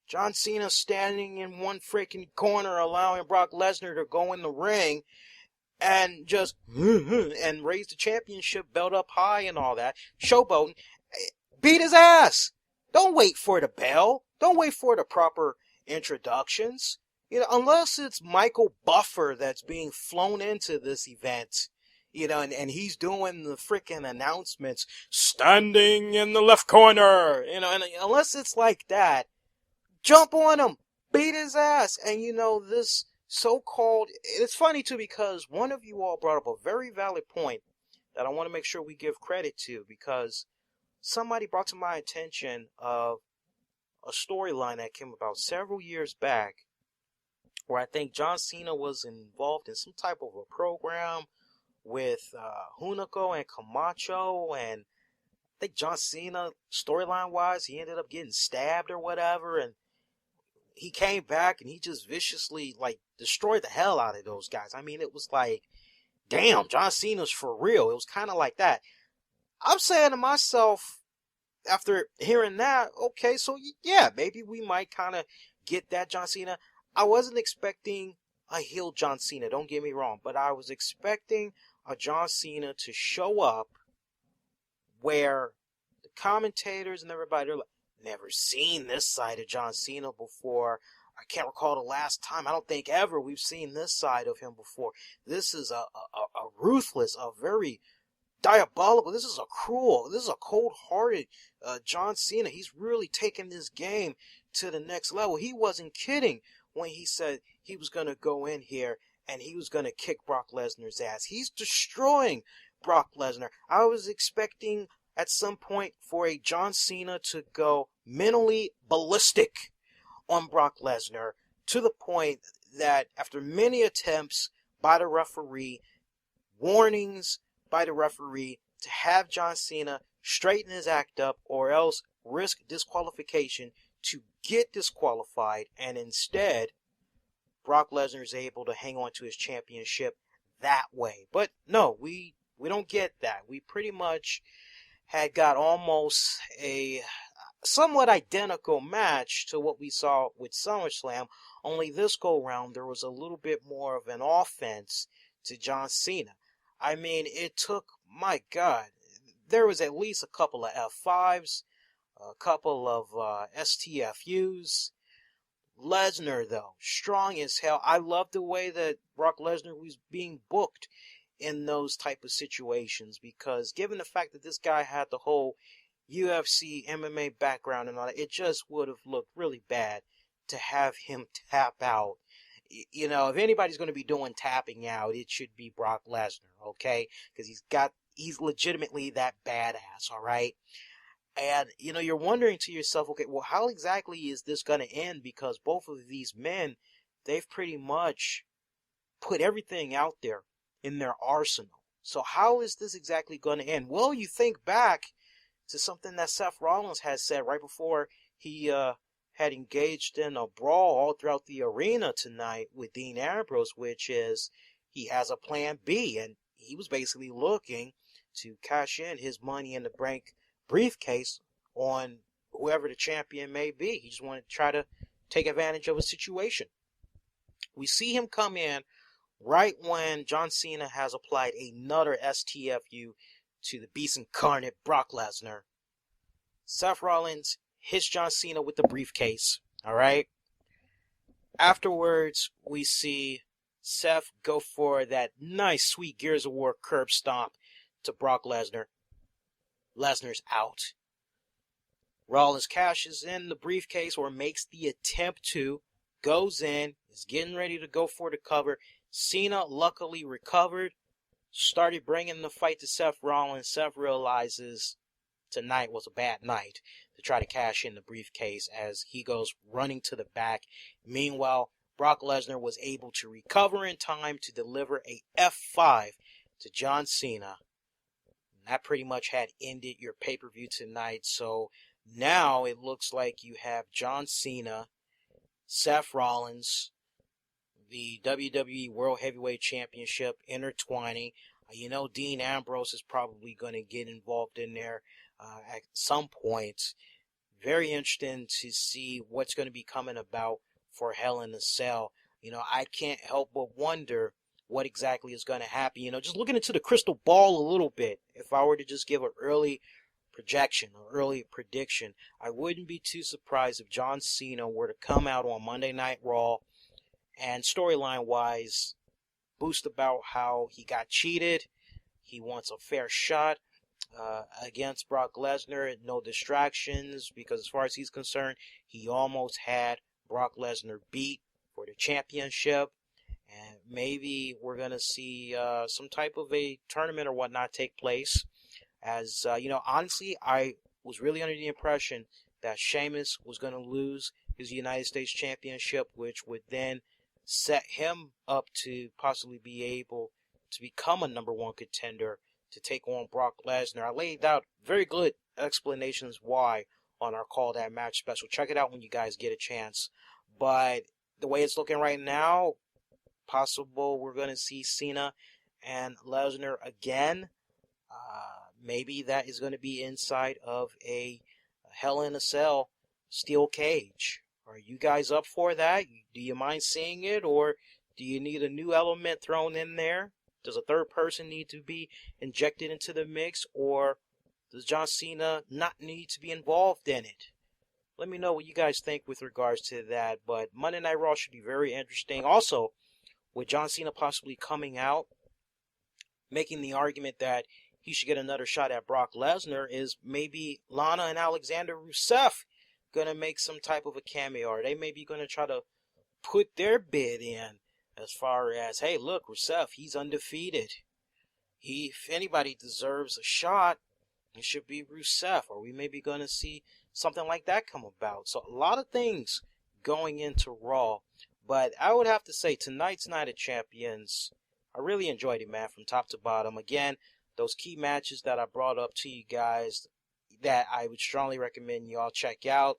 John Cena standing in one freaking corner, allowing Brock Lesnar to go in the ring and just and raise the championship belt up high and all that. Showboating. Beat his ass. Don't wait for the bell. Don't wait for the proper introductions. Unless it's Michael Buffer that's being flown into this event, and he's doing the freaking announcements, standing in the left corner, and unless it's like that, jump on him, beat his ass. And this so-called, it's funny too, because one of you all brought up a very valid point that I want to make sure we give credit to, because somebody brought to my attention of a storyline that came about several years back, where I think John Cena was involved in some type of a program with Hunico and Camacho, and I think John Cena, storyline-wise, he ended up getting stabbed or whatever, and he came back and he just viciously, destroyed the hell out of those guys. I mean, it was like, damn, John Cena's for real. It was kind of like that. I'm saying to myself, after hearing that, okay, so yeah, maybe we might kind of get that John Cena. I wasn't expecting a heel John Cena, don't get me wrong, but I was expecting a John Cena to show up where the commentators and everybody are like, never seen this side of John Cena before. I can't recall the last time. I don't think ever we've seen this side of him before. This is a ruthless, a very diabolical, this is a cruel, this is a cold-hearted John Cena. He's really taking this game to the next level. He wasn't kidding when he said he was going to go in here and he was going to kick Brock Lesnar's ass. He's destroying Brock Lesnar. I was expecting at some point for a John Cena to go mentally ballistic on Brock Lesnar, to the point that after many attempts by the referee, warnings by the referee to have John Cena straighten his act up or else risk disqualification, to get disqualified, and instead Brock Lesnar is able to hang on to his championship that way. But no, we don't get that. We pretty much had got almost a somewhat identical match to what we saw with SummerSlam, only this go round there was a little bit more of an offense to John Cena. I mean, it took, my God, there was at least a couple of F5s, a couple of STFUs. Lesnar, though, strong as hell. I love the way that Brock Lesnar was being booked in those type of situations, because given the fact that this guy had the whole UFC, MMA background and all that, it just would have looked really bad to have him tap out. If anybody's going to be doing tapping out, it should be Brock Lesnar, okay? Because he's legitimately that badass, all right? And, you're wondering to yourself, okay, well, how exactly is this going to end? Because both of these men, they've pretty much put everything out there in their arsenal. So how is this exactly going to end? Well, you think back to something that Seth Rollins had said right before he had engaged in a brawl all throughout the arena tonight with Dean Ambrose, which is he has a plan B, and he was basically looking to cash in his Money in the Bank briefcase on whoever the champion may be. He just wanted to try to take advantage of a situation. We see him come in right when John Cena has applied another STFU to the beast incarnate Brock Lesnar. Seth Rollins hits John Cena with the briefcase, alright? Afterwards, we see Seth go for that nice, sweet Gears of War curb stomp to Brock Lesnar. Lesnar's out. Rollins cashes in the briefcase, or makes the attempt to, goes in, is getting ready to go for the cover. Cena luckily recovered, started bringing the fight to Seth Rollins. Seth realizes tonight was a bad night to try to cash in the briefcase as he goes running to the back. Meanwhile, Brock Lesnar was able to recover in time to deliver a F5 to John Cena. And that pretty much had ended your pay-per-view tonight. So now it looks like you have John Cena, Seth Rollins, the WWE World Heavyweight Championship intertwining. Dean Ambrose is probably going to get involved in there at some point. very interesting to see what's going to be coming about for Hell in a Cell. I can't help but wonder what exactly is going to happen. Just looking into the crystal ball a little bit, if I were to just give an early projection or early prediction, I wouldn't be too surprised if John Cena were to come out on Monday Night Raw and storyline wise boost about how he got cheated. He wants a fair shot against Brock Lesnar, no distractions, because as far as he's concerned, he almost had Brock Lesnar beat for the championship. And maybe we're going to see some type of a tournament or whatnot take place. As, honestly, I was really under the impression that Sheamus was going to lose his United States Championship, which would then set him up to possibly be able to become a number one contender to take on Brock Lesnar. I laid out very good explanations why on our Call That Match special. Check it out when you guys get a chance. But the way it's looking right now, possible we're going to see Cena and Lesnar again. Maybe that is going to be inside of a Hell in a Cell steel cage. Are you guys up for that? Do you mind seeing it, or do you need a new element thrown in there? Does a third person need to be injected into the mix, or does John Cena not need to be involved in it? Let me know what you guys think with regards to that. But Monday Night Raw should be very interesting. Also, with John Cena possibly coming out, making the argument that he should get another shot at Brock Lesnar, is maybe Lana and Alexander Rusev going to make some type of a cameo? Or they maybe going to try to put their bid in as far as, hey, look, Rusev, he's undefeated. If anybody deserves a shot, it should be Rusev. Or we may be going to see something like that come about. So a lot of things going into Raw. But I would have to say tonight's Night of Champions, I really enjoyed it, man, from top to bottom. Again, those key matches that I brought up to you guys that I would strongly recommend y'all check out.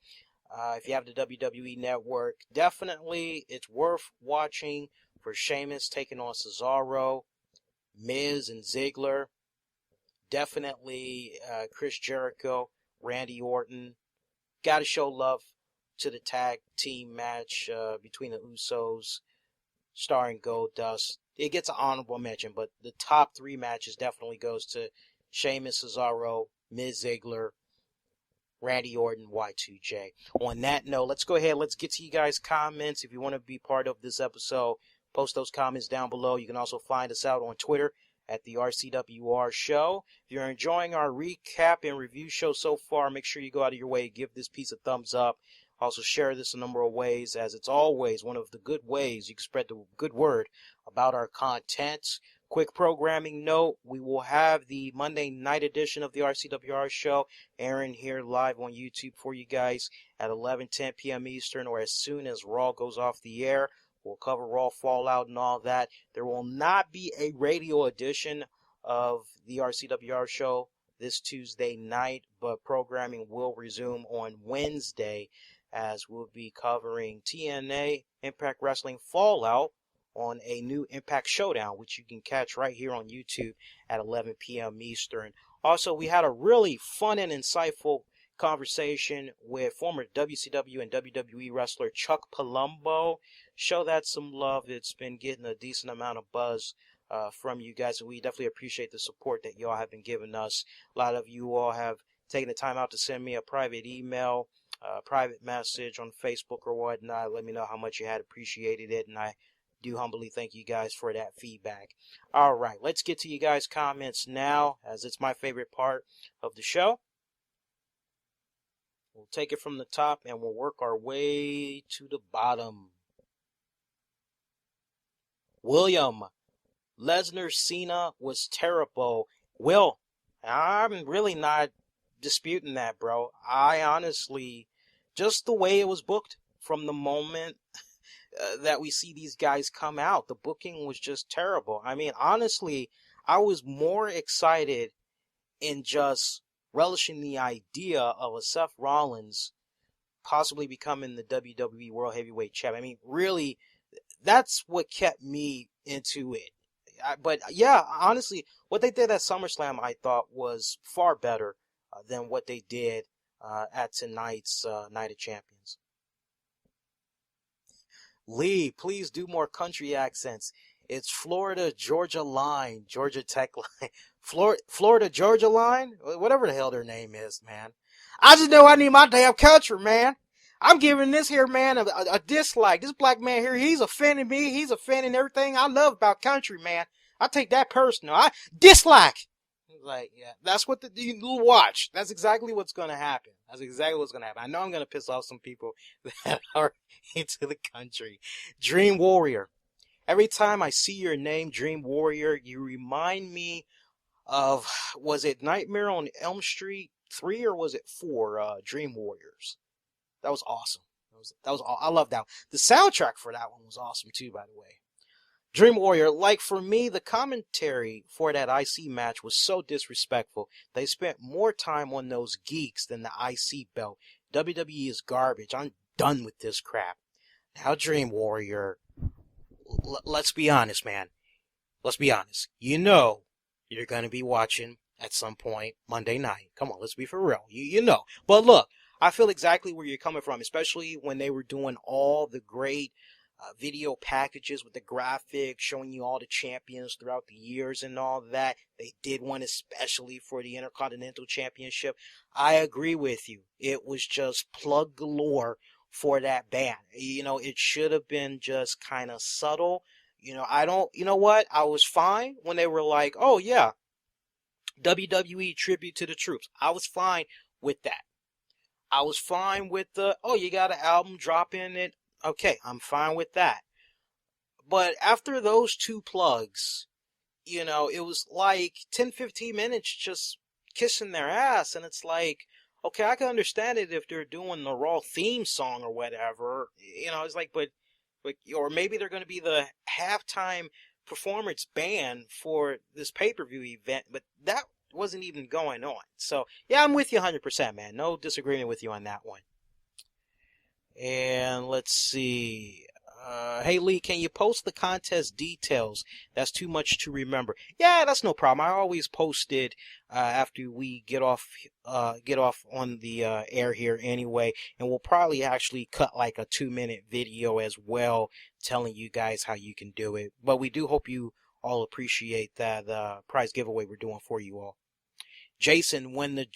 If you have the WWE Network, definitely it's worth watching for Sheamus taking on Cesaro, Miz and Ziggler. Definitely Chris Jericho, Randy Orton. Got to show love to the tag team match between the Usos, starring Goldust. It gets an honorable mention, but the top three matches definitely goes to Sheamus, Cesaro, Miz, Ziggler, Randy Orton, Y2J. On that note, let's go ahead. Let's get to you guys' comments. If you want to be part of this episode, post those comments down below. You can also find us out on Twitter at the RCWR Show. If you're enjoying our recap and review show so far, make sure you go out of your way, give this piece a thumbs up. Also share this a number of ways, as it's always one of the good ways you can spread the good word about our content. Quick programming note, we will have the Monday night edition of the RCWR Show airing here live on YouTube for you guys at 11:10 p.m. Eastern, or as soon as Raw goes off the air. We'll cover Raw Fallout and all that. There will not be a radio edition of the RCWR Show this Tuesday night, but programming will resume on Wednesday, as we'll be covering TNA Impact Wrestling Fallout on a new Impact Showdown, which you can catch right here on YouTube at 11 p.m. Eastern. Also, we had a really fun and insightful conversation with former WCW and WWE wrestler Chuck Palumbo. Show that some love. It's been getting a decent amount of buzz from you guys, and we definitely appreciate the support that y'all have been giving us. A lot of you all have taken the time out to send me a private email, private message on Facebook or whatnot. Let me know how much you had appreciated it, and I do humbly thank you guys for that feedback. All right, let's get to you guys' comments now, as it's my favorite part of the show. We'll take it from the top and we'll work our way to the bottom. William, Lesnar Cena was terrible. Will, I'm really not disputing that, bro. I honestly, just the way it was booked from the moment that we see these guys come out, the booking was just terrible. I mean, honestly, I was more excited in just relishing the idea of a Seth Rollins possibly becoming the WWE World Heavyweight Champ. I mean, really, that's what kept me into it. But yeah, honestly, what they did at SummerSlam, I thought was far better than what they did at tonight's Night of Champions. Lee, please do more country accents. It's Florida Georgia Line, Georgia Tech Line, Florida Georgia Line, whatever the hell their name is, man. I just know I need my damn country, man. I'm giving this here man a dislike. This black man here, he's offending me. He's offending everything I love about country, man. I take that personal. I dislike. Like, yeah, that's what you watch. That's exactly what's going to happen. That's exactly what's going to happen. I know I'm going to piss off some people that are into the country. Dream Warrior. Every time I see your name, Dream Warrior, you remind me of, was it Nightmare on Elm Street 3 or was it 4, Dream Warriors? That was awesome. I love that one. The soundtrack for that one was awesome too, by the way. Dream Warrior, like for me, the commentary for that IC match was so disrespectful. They spent more time on those geeks than the IC belt. WWE is garbage. I'm done with this crap. Now, Dream Warrior, let's be honest, man. Let's be honest. You know you're going to be watching at some point Monday night. Come on, let's be for real. You know. But look, I feel exactly where you're coming from, especially when they were doing all the great video packages with the graphics showing you all the champions throughout the years and all that. They did one especially for the Intercontinental Championship. I agree with you. It was just plug galore for that band. You know, it should have been just kind of subtle. You know what? I was fine when they were like, oh yeah, WWE tribute to the troops. I was fine with that. I was fine with you got an album dropping it. Okay, I'm fine with that. But after those two plugs, you know, it was like 10, 15 minutes just kissing their ass. And it's like, okay, I can understand it if they're doing the Raw theme song or whatever. You know, it's like, but or maybe they're going to be the halftime performance band for this pay-per-view event. But that wasn't even going on. So, yeah, I'm with you 100%, man. No disagreement with you on that one. And let's see. Hey, Lee, can you post the contest details? That's too much to remember. Yeah, that's no problem. I always post it after we get off on the air here anyway. And we'll probably actually cut like a 2-minute video as well telling you guys how you can do it. But we do hope you all appreciate that prize giveaway we're doing for you all. Jason, when the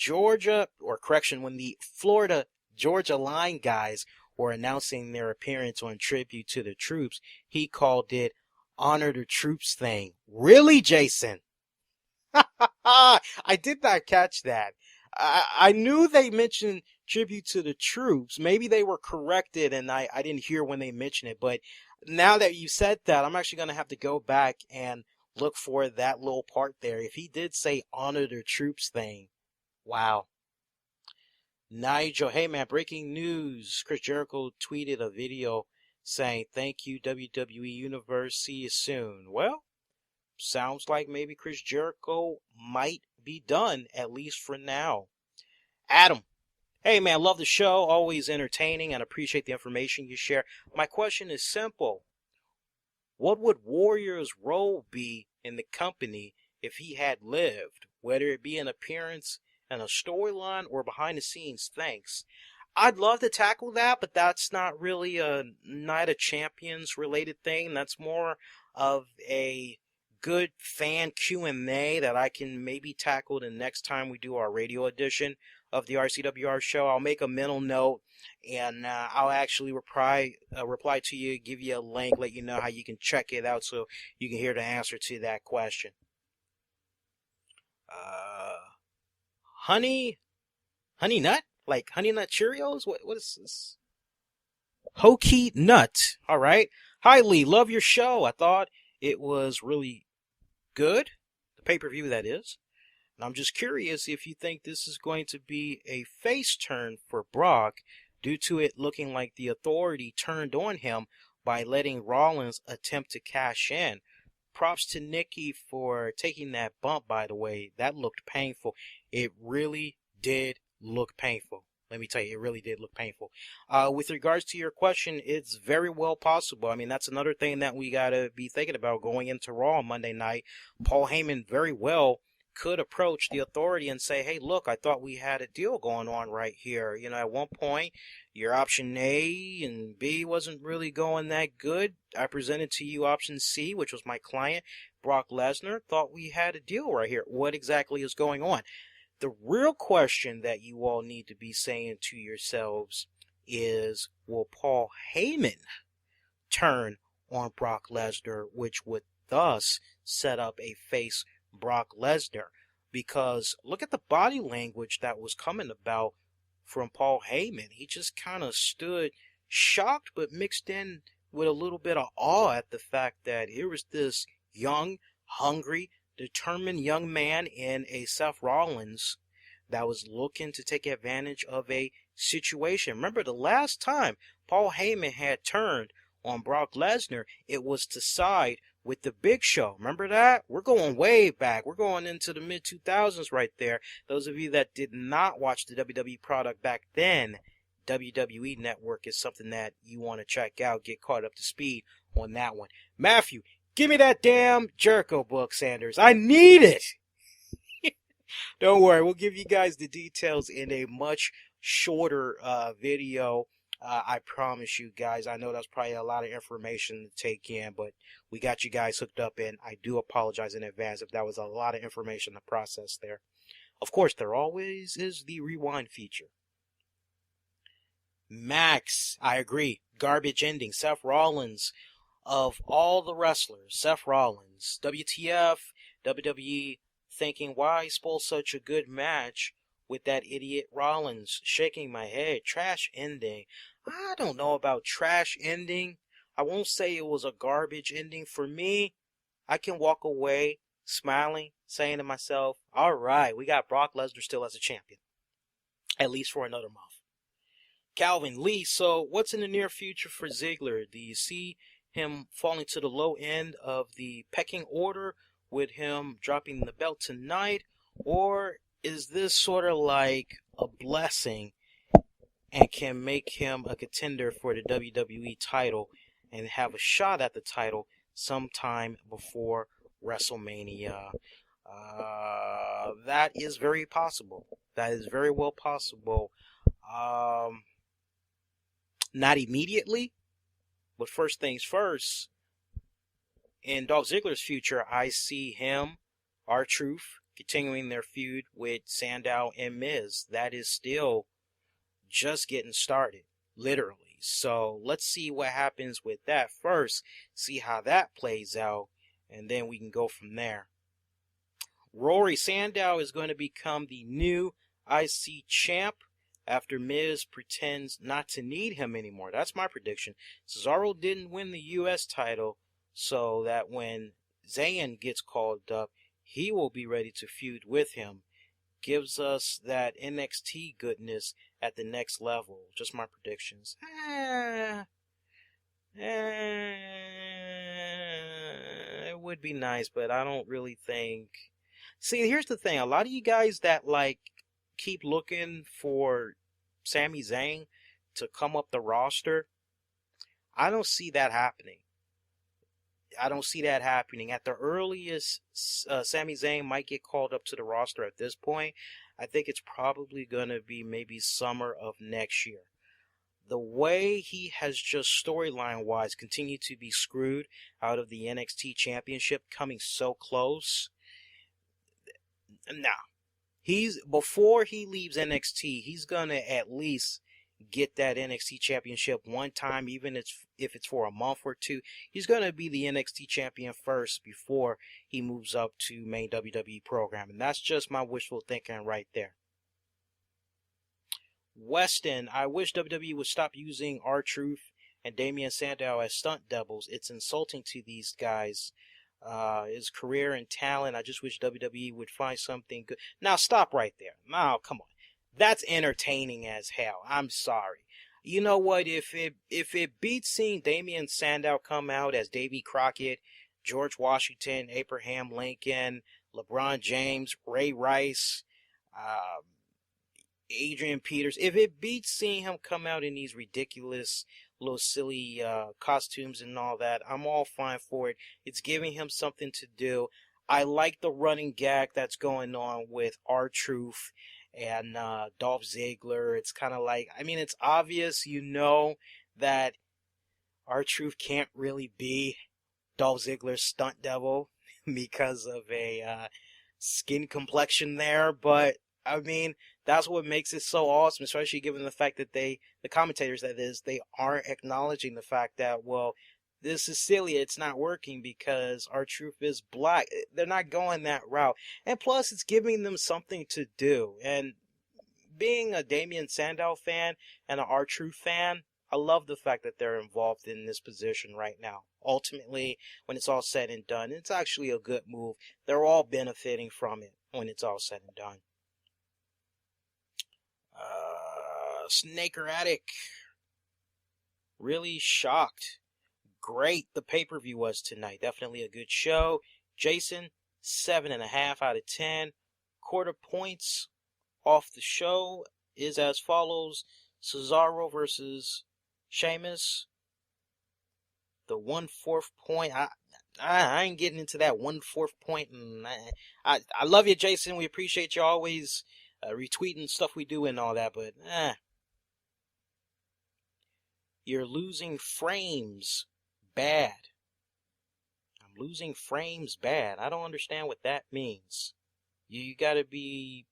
Florida Georgia Line guys were announcing their appearance on Tribute to the Troops, he called it Honor the Troops thing. Really, Jason? I did not catch that. I knew they mentioned Tribute to the Troops. Maybe they were corrected and I didn't hear when they mentioned it. But now that you said that, I'm actually going to have to go back and look for that little part there. If he did say Honor the Troops thing, wow. Nigel, hey man, breaking news. Chris Jericho tweeted a video saying, thank you, WWE Universe, see you soon. Well, sounds like maybe Chris Jericho might be done, at least for now. Adam, hey man, love the show, always entertaining and appreciate the information you share. My question is simple. What would Warrior's role be in the company if he had lived, whether it be an appearance and a storyline or behind the scenes? Thanks. I'd love to tackle that, but that's not really a Night of Champions related thing. That's more of a good fan Q&A that I can maybe tackle the next time we do our radio edition of the RCWR show. I'll make a mental note and I'll actually reply to you, give you a link, let you know how you can check it out so you can hear the answer to that question. Honey nut? Like Honey Nut Cheerios? What is this? Hokey Nut. All right. Hi, Lee. Love your show. I thought it was really good. The pay-per-view, that is. And I'm just curious if you think this is going to be a face turn for Brock due to it looking like the Authority turned on him by letting Rollins attempt to cash in. Props to Nikki for taking that bump, by the way. That looked painful. It really did look painful. Let me tell you, it really did look painful. With regards to your question, it's very well possible. I mean, that's another thing that we got to be thinking about going into Raw on Monday night. Paul Heyman very well could approach the authority and say, hey, look, I thought we had a deal going on right here. You know, at one point, your option A and B wasn't really going that good. I presented to you option C, which was my client, Brock Lesnar. Thought we had a deal right here. What exactly is going on? The real question that you all need to be saying to yourselves is, will Paul Heyman turn on Brock Lesnar, which would thus set up a face Brock Lesnar? Because look at the body language that was coming about from Paul Heyman. He just kind of stood shocked, but mixed in with a little bit of awe at the fact that here was this young, hungry, determined young man in a Seth Rollins that was looking to take advantage of a situation. Remember, the last time Paul Heyman had turned on Brock Lesnar, it was to side with the Big Show. Remember that? We're going way back. We're going into the mid-2000s right there. Those of you that did not watch the WWE product back then, WWE Network is something that you want to check out. Get caught up to speed on that one. Matthew, give me that damn Jericho book, Sanders. I need it. Don't worry. We'll give you guys the details in a much shorter video. I promise you guys. I know that's probably a lot of information to take in, but we got you guys hooked up, and I do apologize in advance if that was a lot of information to process there. Of course, there always is the rewind feature. Max, I agree. Garbage ending. Seth Rollins. Of all the wrestlers, Seth Rollins, WTF, WWE thinking, why spoil such a good match with that idiot Rollins? Shaking my head. Trash ending. I don't know about trash ending. I won't say it was a garbage ending. For me, I can walk away smiling, saying to myself, all right, we got Brock Lesnar still as a champion, at least for another month. Calvin Lee, so what's in the near future for Ziggler? Do you see him falling to the low end of the pecking order with him dropping the belt tonight? Or is this sort of like a blessing and can make him a contender for the WWE title and have a shot at the title sometime before WrestleMania? That is very possible. That is very well possible. Not immediately, but first things first, in Dolph Ziggler's future, I see him, R-Truth, continuing their feud with Sandow and Miz. That is still just getting started, literally. So let's see what happens with that first, see how that plays out, and then we can go from there. Rory Sandow is going to become the new IC champ after Miz pretends not to need him anymore. That's my prediction. Cesaro didn't win the U.S. title, so that when Zayn gets called up, he will be ready to feud with him. Gives us that NXT goodness at the next level. Just my predictions. It would be nice, but I don't really think... See, here's the thing. A lot of you guys that, like, keep looking for Sami Zayn to come up the roster, I don't see that happening. I don't see that happening. At the earliest, Sami Zayn might get called up to the roster at this point. I think it's probably going to be maybe summer of next year. The way he has just storyline-wise continued to be screwed out of the NXT Championship, coming so close. Nah. Before he leaves NXT, he's going to at least get that NXT Championship one time, even if it's for a month or two. He's going to be the NXT Champion first before he moves up to main WWE program. And that's just my wishful thinking right there. Weston, I wish WWE would stop using R-Truth and Damian Sandow as stunt doubles. It's insulting to these guys. His career and talent. I just wish WWE would find something good. Now stop right there. Now come on, that's entertaining as hell. I'm sorry. You know what? If it beats seeing Damian Sandow come out as Davy Crockett, George Washington, Abraham Lincoln, LeBron James, Ray Rice, Adrian Peters, if it beats seeing him come out in these ridiculous little silly costumes and all that, I'm all fine for it. It's giving him something to do. I like the running gag that's going on with R-Truth and Dolph Ziggler. It's kind of like, I mean, it's obvious, that R-Truth can't really be Dolph Ziggler's stunt double because of a skin complexion there, but I mean, that's what makes it so awesome, especially given the fact that the commentators, that is, they aren't acknowledging the fact that, well, this is silly, it's not working because R-Truth is black. They're not going that route. And plus, it's giving them something to do. And being a Damien Sandow fan and an R-Truth fan, I love the fact that they're involved in this position right now. Ultimately, when it's all said and done, it's actually a good move. They're all benefiting from it when it's all said and done. Snaker Attic. Really shocked. Great the pay-per-view was tonight. Definitely a good show. Jason, 7.5 out of 10. Quarter points off the show is as follows. Cesaro versus Sheamus. The 1/4 point. I ain't getting into that 1/4 point. And I love you, Jason. We appreciate you always retweeting stuff we do and all that. But you're losing frames bad. I'm losing frames bad. I don't understand what that means. You got to be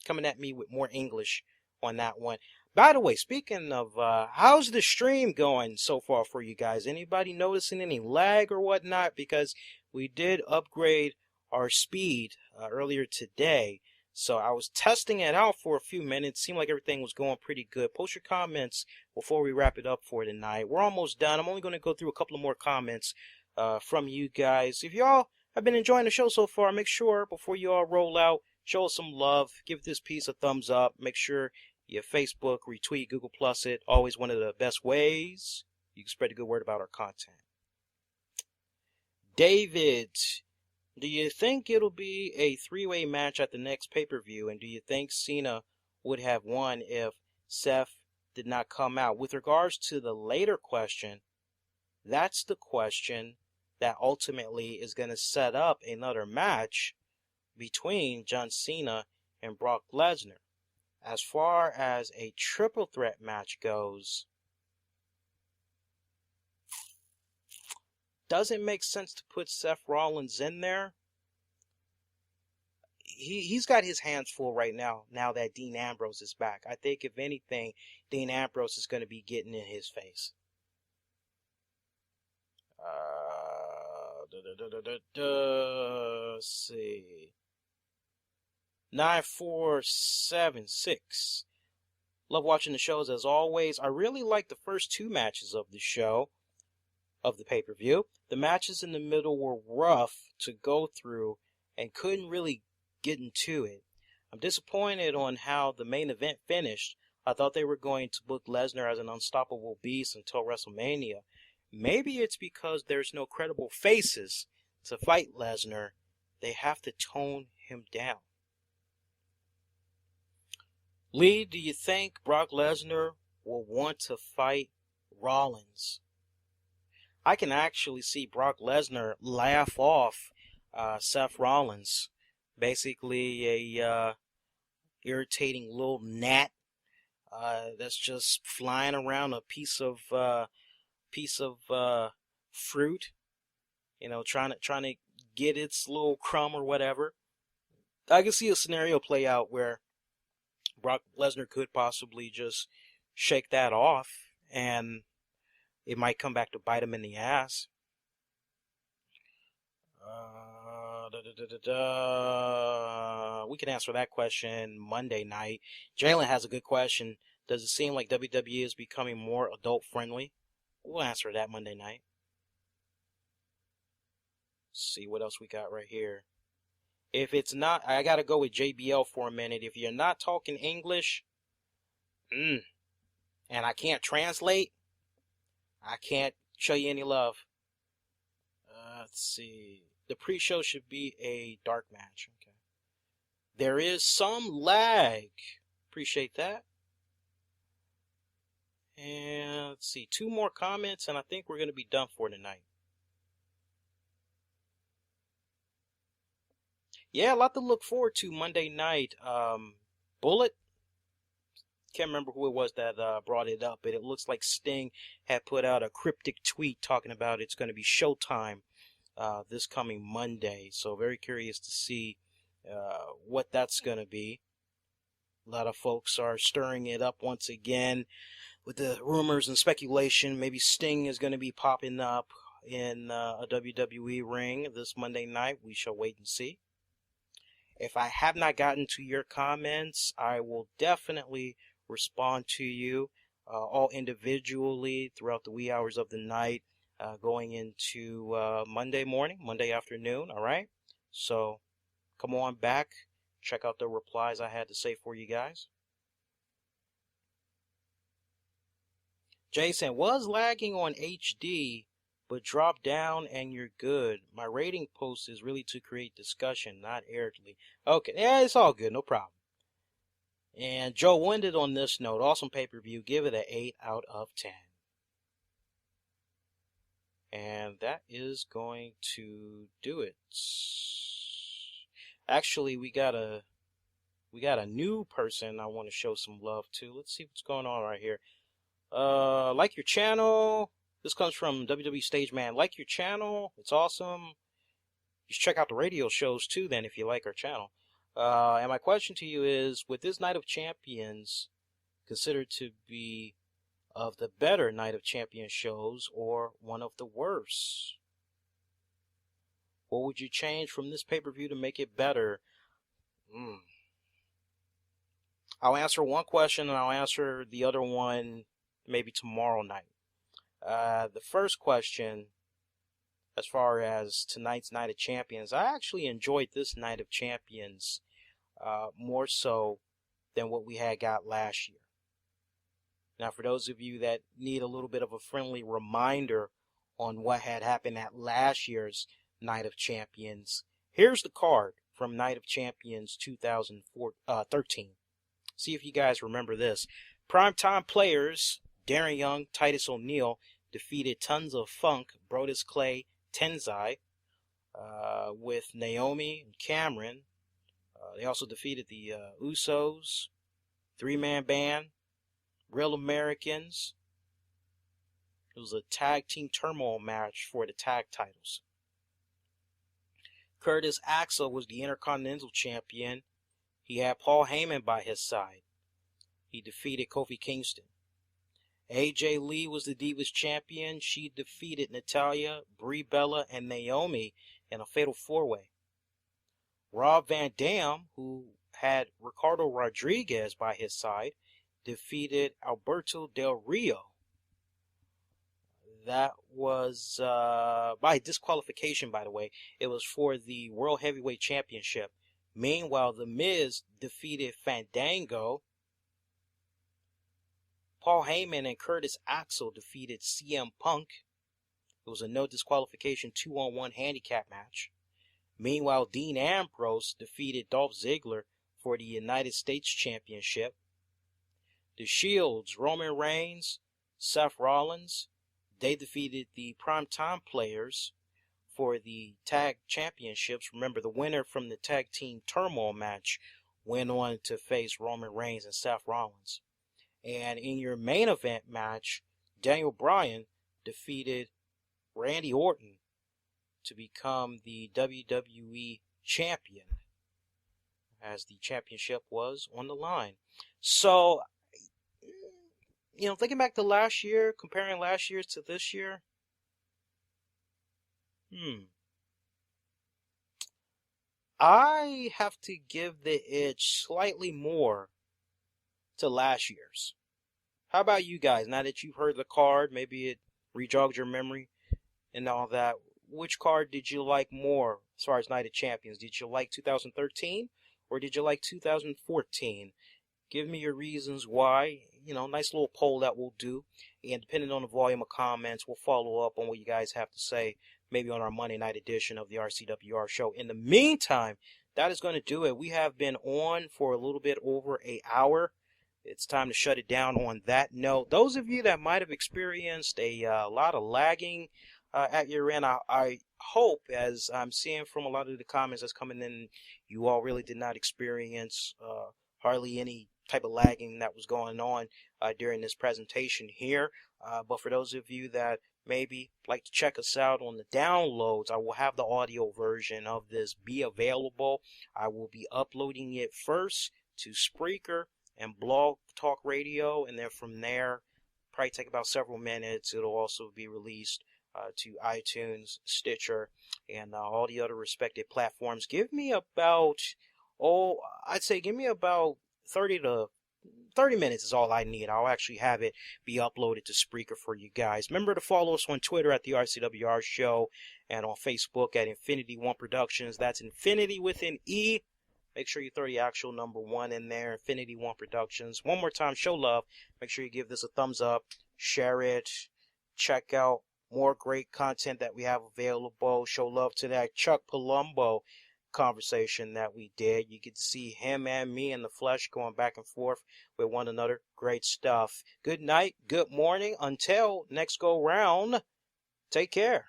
coming at me with more English on that one. By the way, speaking of, how's the stream going so far for you guys? Anybody noticing any lag or whatnot? Because we did upgrade our speed earlier today. So I was testing it out for a few minutes. Seemed like everything was going pretty good. Post your comments before we wrap it up for tonight. We're almost done. I'm only going to go through a couple of more comments from you guys. If y'all have been enjoying the show so far, make sure before you all roll out, show us some love. Give this piece a thumbs up. Make sure you Facebook, retweet, Google Plus it. Always one of the best ways you can spread the good word about our content. David, do you think it'll be a three-way match at the next pay-per-view? And do you think Cena would have won if Seth did not come out? With regards to the later question, that's the question that ultimately is going to set up another match between John Cena and Brock Lesnar. As far as a triple threat match goes, doesn't make sense to put Seth Rollins in there. He's got his hands full right now that Dean Ambrose is back. I think, if anything, Dean Ambrose is going to be getting in his face. Let's see. 9476. Love watching the shows as always. I really like the first two matches of the show, of the pay-per-view. The matches in the middle were rough to go through and couldn't really get into it. I'm disappointed on how the main event finished. I thought they were going to book Lesnar as an unstoppable beast until WrestleMania. Maybe it's because there's no credible faces to fight Lesnar. They have to tone him down. Lee, do you think Brock Lesnar will want to fight Rollins? I can actually see Brock Lesnar laugh off Seth Rollins. Basically a irritating little gnat that's just flying around a piece of fruit, trying to get its little crumb or whatever. I can see a scenario play out where Brock Lesnar could possibly just shake that off, and it might come back to bite him in the ass. We can answer that question Monday night. Jalen has a good question. Does it seem like WWE is becoming more adult friendly? We'll answer that Monday night. Let's see what else we got right here. If it's not, I gotta go with JBL for a minute. If you're not talking English, and I can't translate, I can't show you any love. Let's see. The pre-show should be a dark match. Okay. There is some lag. Appreciate that. And let's see. 2 more comments, and I think we're going to be done for tonight. Yeah, a lot to look forward to Monday night. Bullet, can't remember who it was that brought it up, but it looks like Sting had put out a cryptic tweet talking about it's going to be Showtime this coming Monday. So very curious to see what that's going to be. A lot of folks are stirring it up once again with the rumors and speculation. Maybe Sting is going to be popping up in a WWE ring this Monday night. We shall wait and see. If I have not gotten to your comments, I will definitely respond to you all individually throughout the wee hours of the night going into Monday morning, Monday afternoon, all right? So come on back. Check out the replies I had to say for you guys. Jason, was lagging on HD, but drop down and you're good. My rating post is really to create discussion, not errantly. Okay, yeah, it's all good, no problem. And Joe ended on this note. Awesome pay-per-view. Give it an 8 out of 10. And that is going to do it. Actually, we got a new person I want to show some love to. Let's see what's going on right here. Like your channel. This comes from WWE Stage Man. Like your channel. It's awesome. You should check out the radio shows too then if you like our channel. And my question to you is, with this Night of Champions considered to be of the better Night of Champions shows or one of the worst? What would you change from this pay-per-view to make it better? I'll answer one question and I'll answer the other one maybe tomorrow night. The first question, as far as tonight's Night of Champions, I actually enjoyed this Night of Champions more so than what we had got last year. Now, for those of you that need a little bit of a friendly reminder on what had happened at last year's Night of Champions, here's the card from Night of Champions 2013. See if you guys remember this. Primetime players Darren Young, Titus O'Neil defeated Tons of Funk, Brodus Clay, Tenzai, with Naomi and Cameron. They also defeated the Usos, three-man band, Real Americans. It was a tag team turmoil match for the tag titles. Curtis Axel was the Intercontinental Champion. He had Paul Heyman by his side. He defeated Kofi Kingston. AJ Lee was the Divas Champion. She defeated Natalya, Brie Bella, and Naomi in a fatal four-way. Rob Van Dam, who had Ricardo Rodriguez by his side, defeated Alberto Del Rio. That was by disqualification, by the way. It was for the World Heavyweight Championship. Meanwhile, The Miz defeated Fandango. Paul Heyman and Curtis Axel defeated CM Punk. It was a no disqualification 2-on-1 handicap match. Meanwhile, Dean Ambrose defeated Dolph Ziggler for the United States Championship. The Shields, Roman Reigns, Seth Rollins, they defeated the Primetime Players for the tag championships. Remember, the winner from the tag team turmoil match went on to face Roman Reigns and Seth Rollins. And in your main event match, Daniel Bryan defeated Randy Orton to become the WWE champion, as the championship was on the line. So, thinking back to last year, comparing last year's to this year, I have to give the edge slightly more to last year's. How about you guys? Now that you've heard the card, maybe it rejogged your memory and all that. Which card did you like more as far as Night of Champions? Did you like 2013 or did you like 2014? Give me your reasons why. Nice little poll that we'll do. And depending on the volume of comments, we'll follow up on what you guys have to say, maybe on our Monday night edition of the RCWR show. In the meantime, that is going to do it. We have been on for a little bit over an hour. It's time to shut it down on that note. Those of you that might have experienced a lot of lagging, at your end. I hope, as I'm seeing from a lot of the comments that's coming in, you all really did not experience hardly any type of lagging that was going on during this presentation here. But for those of you that maybe like to check us out on the downloads, I will have the audio version of this be available. I will be uploading it first to Spreaker and Blog Talk Radio, and then from there, probably take about several minutes. It'll also be released to iTunes, Stitcher, and all the other respective platforms. Give me about, give me about 30 minutes is all I need. I'll actually have it be uploaded to Spreaker for you guys. Remember to follow us on Twitter at the RCWR Show and on Facebook at Infinity One Productions. That's Infinity with an E. Make sure you throw the actual number 1 in there, Infinity One Productions. One more time, show love. Make sure you give this a thumbs up, share it, check out more great content that we have available. Show love to that Chuck Palumbo conversation that we did. You get to see him and me in the flesh going back and forth with one another. Great stuff. Good night, good morning. Until next go round, take care.